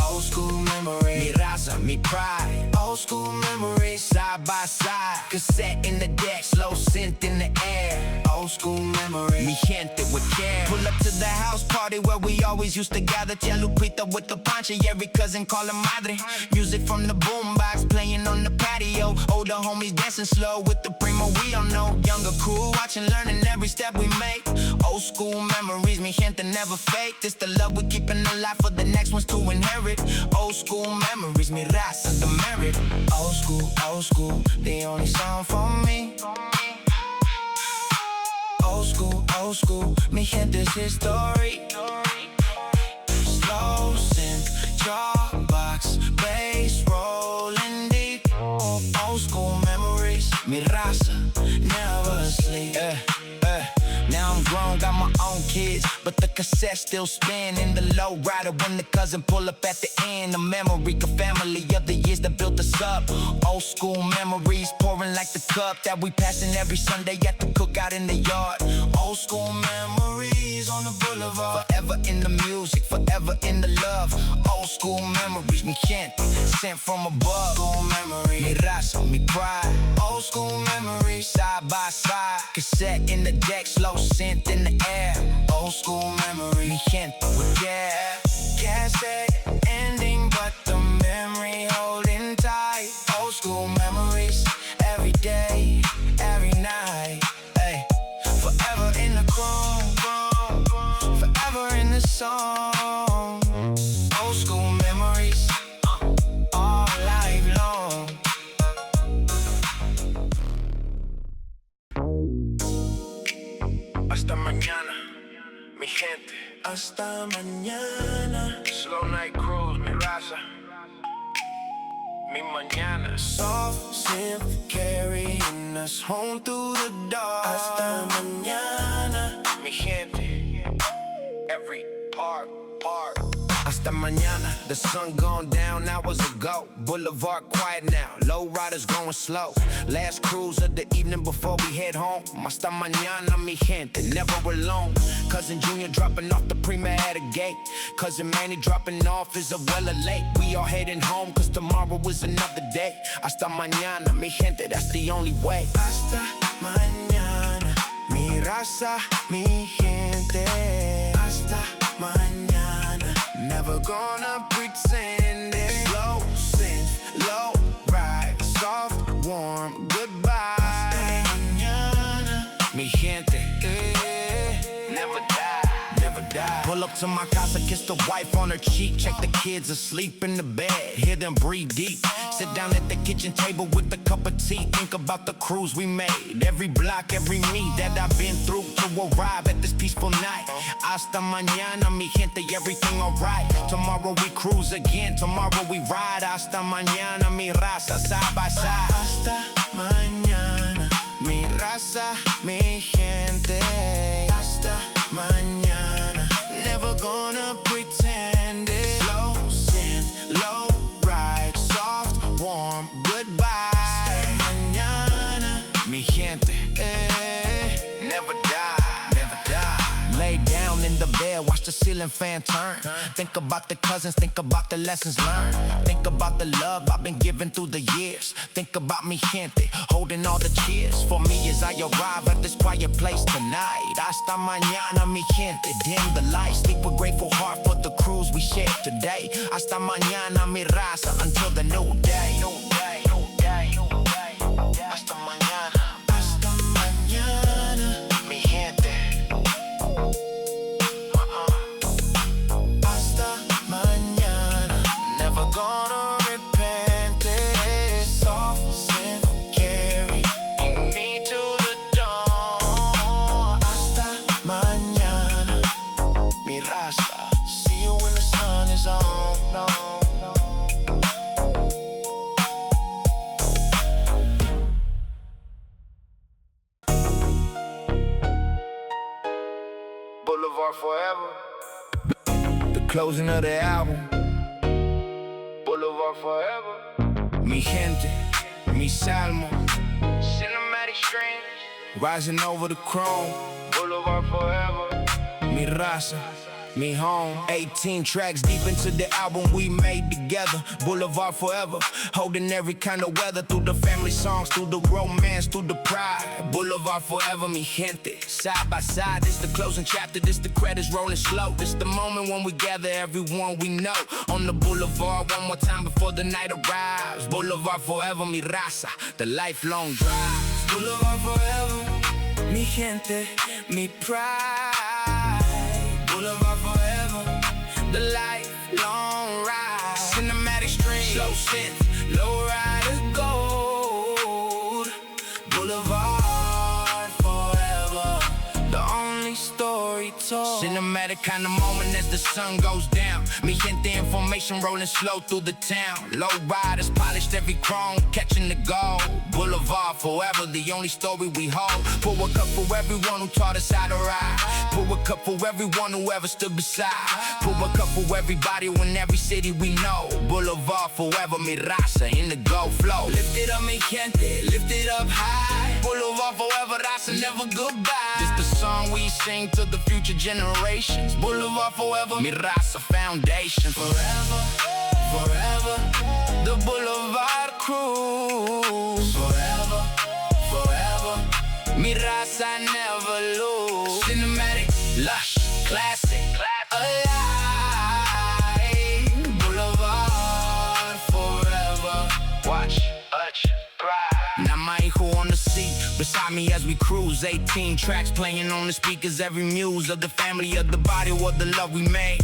Speaker 1: Old school memories, mi raza, mi pride. Old school memories, side by side. Cassette in the deck, slow synth in the air. Old school memories, mi gente with care. Pull up to the house party where we always used to gather. Tia Lupita with the pancha, every cousin call her madre. Music from the boombox playing on the patio. Older homies dancing slow with the primo we all know. Younger crew watching, learning every step we make. Old school memories, mi gente never fake. This the love we keeping alive for the next ones to inherit. Old school memories, mi raza, the merit. Old school, the only sound for me. Old school, mi gente's history. Slow synth, chalk box, bass rolling deep. Old school memories, mi raza, never sleep. Now I'm grown, got my own kids, but the cassette still spin in the Lowrider when the cousin pull up at the end. A memory of family of the years that built us up. Old school memories pouring like the cup that we passing every Sunday at the cookout in the yard. Old school memories on the boulevard. Forever in the music, forever in the love. Old school memories, mi gente, sent from above. School memories, mi raza, mi pride. Old school memories, side by side. Cassette in the deck, slow synth in the air. Old school memories, mi gente with care. Can't say ending, but the memory holding tight. Old school memories, every day, every night. Ay, forever in the chrome, forever in the song. Old school memories, all life long. Hasta mañana, mi gente. Hasta mañana. Slow night cruise, mi raza. Mi mañana. Soft synth carrying us home through the dark. Hasta mañana, mi gente. Every part. Hasta mañana, the sun gone down hours ago. Boulevard quiet now, low riders going slow. Last cruise of the evening before we head home. Hasta mañana, mi gente, never alone. Cousin Junior dropping off the Prima at a gate. Cousin Manny dropping off is a well late. We all heading home cause tomorrow is another day. Hasta mañana, mi gente, that's the only way. Hasta mañana, mi raza, mi gente. Hasta mañana. Never gonna pretend it. Slow synth, low ride, soft, warm, goodbye. Mi gente. die. Pull up to my casa, kiss the wife on her cheek. Check the kids asleep in the bed, hear them breathe deep. Sit down at the kitchen table with a cup of tea. Think about the cruise we made, every block, every meet that I've been through to arrive at this peaceful night. Hasta mañana, mi gente, everything alright. Tomorrow we cruise again, tomorrow we ride. Hasta mañana, mi raza, side by side. Hasta mañana, mi raza, mi gente. Hasta mañana, never gonna pretend it. Slow sin, low ride, soft, warm, goodbye. Hasta mañana, mi gente, never die, never die. Lay down in the bed, watch the ceiling fan turn. Think about the cousins, think about the lessons learned. Think about the love I've been given through the years. Think about mi gente, holding all the cheers for me as I arrive at this quiet place tonight. Hasta mañana, mi gente, dim the lights. Sleep with grateful heart for the cruise we shared today. Hasta mañana, mi raza, until the new day. Hasta mañana, hasta mañana, mi gente. Hasta mañana, never gonna repent it. Soft sin, carry me to the dawn. Hasta mañana, mi raza. See you when the sun is on. Boulevard forever. The closing of the album. Boulevard forever. Mi gente, mi salmo. Cinematic strings rising over the chrome. Boulevard forever. Mi raza, mi home. 18 tracks deep into the album we made together. Boulevard forever, holding every kind of weather. Through the family songs, through the romance, through the pride. Boulevard forever, mi gente. Side by side, this the closing chapter. This the credits rolling slow. This the moment when we gather everyone we know on the boulevard one more time before the night arrives. Boulevard forever, mi raza, the lifelong drive. Boulevard forever, mi gente, mi pride. Boulevard forever, the lifelong ride. Cinematic stream, slow synth, low rider gold. Boulevard forever, the only story told. Cinematic kind of moment as the sun goes down. Mi gente information rolling slow through the town. Low riders polished every chrome, catching the gold. Boulevard forever, the only story we hold. Pour a cup for everyone who taught us how to ride. Pour a cup for everyone who ever stood beside. Pour a cup for everybody in every city we know. Boulevard forever, mi raza in the go flow. Lift it up, mi gente, lift it up high. Boulevard forever, raza, never goodbye. This the song we sing to the future generations. Boulevard forever, mi raza foundation. Forever, forever, the Boulevard cruise. Forever, forever, mi raza never lose. Cinematic, lush, classic, alive. Boulevard forever, watch, pride. Now my hijo on the seat beside me as we cruise. 18 tracks playing on the speakers. Every muse of the family, of the body, what the love we made.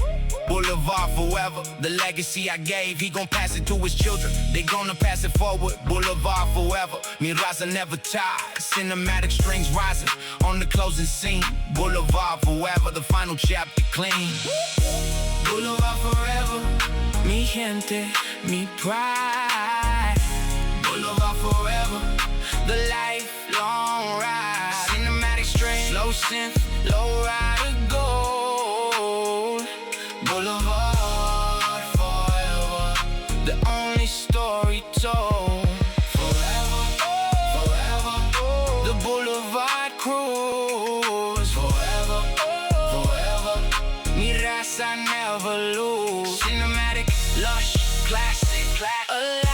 Speaker 1: Boulevard forever, the legacy I gave. He gon' pass it to his children, they gonna pass it forward. Boulevard forever, mi raza never tired. Cinematic strings rising on the closing scene. Boulevard forever, the final chapter clean. Boulevard forever, mi gente, mi pride. Boulevard forever, the lifelong ride. Cinematic strings, slow synth, low rider gold. Boulevard forever, the only story told. Forever, forever, the Boulevard cruise. Forever, forever, mi raza never lose. Cinematic, lush, classic, alive.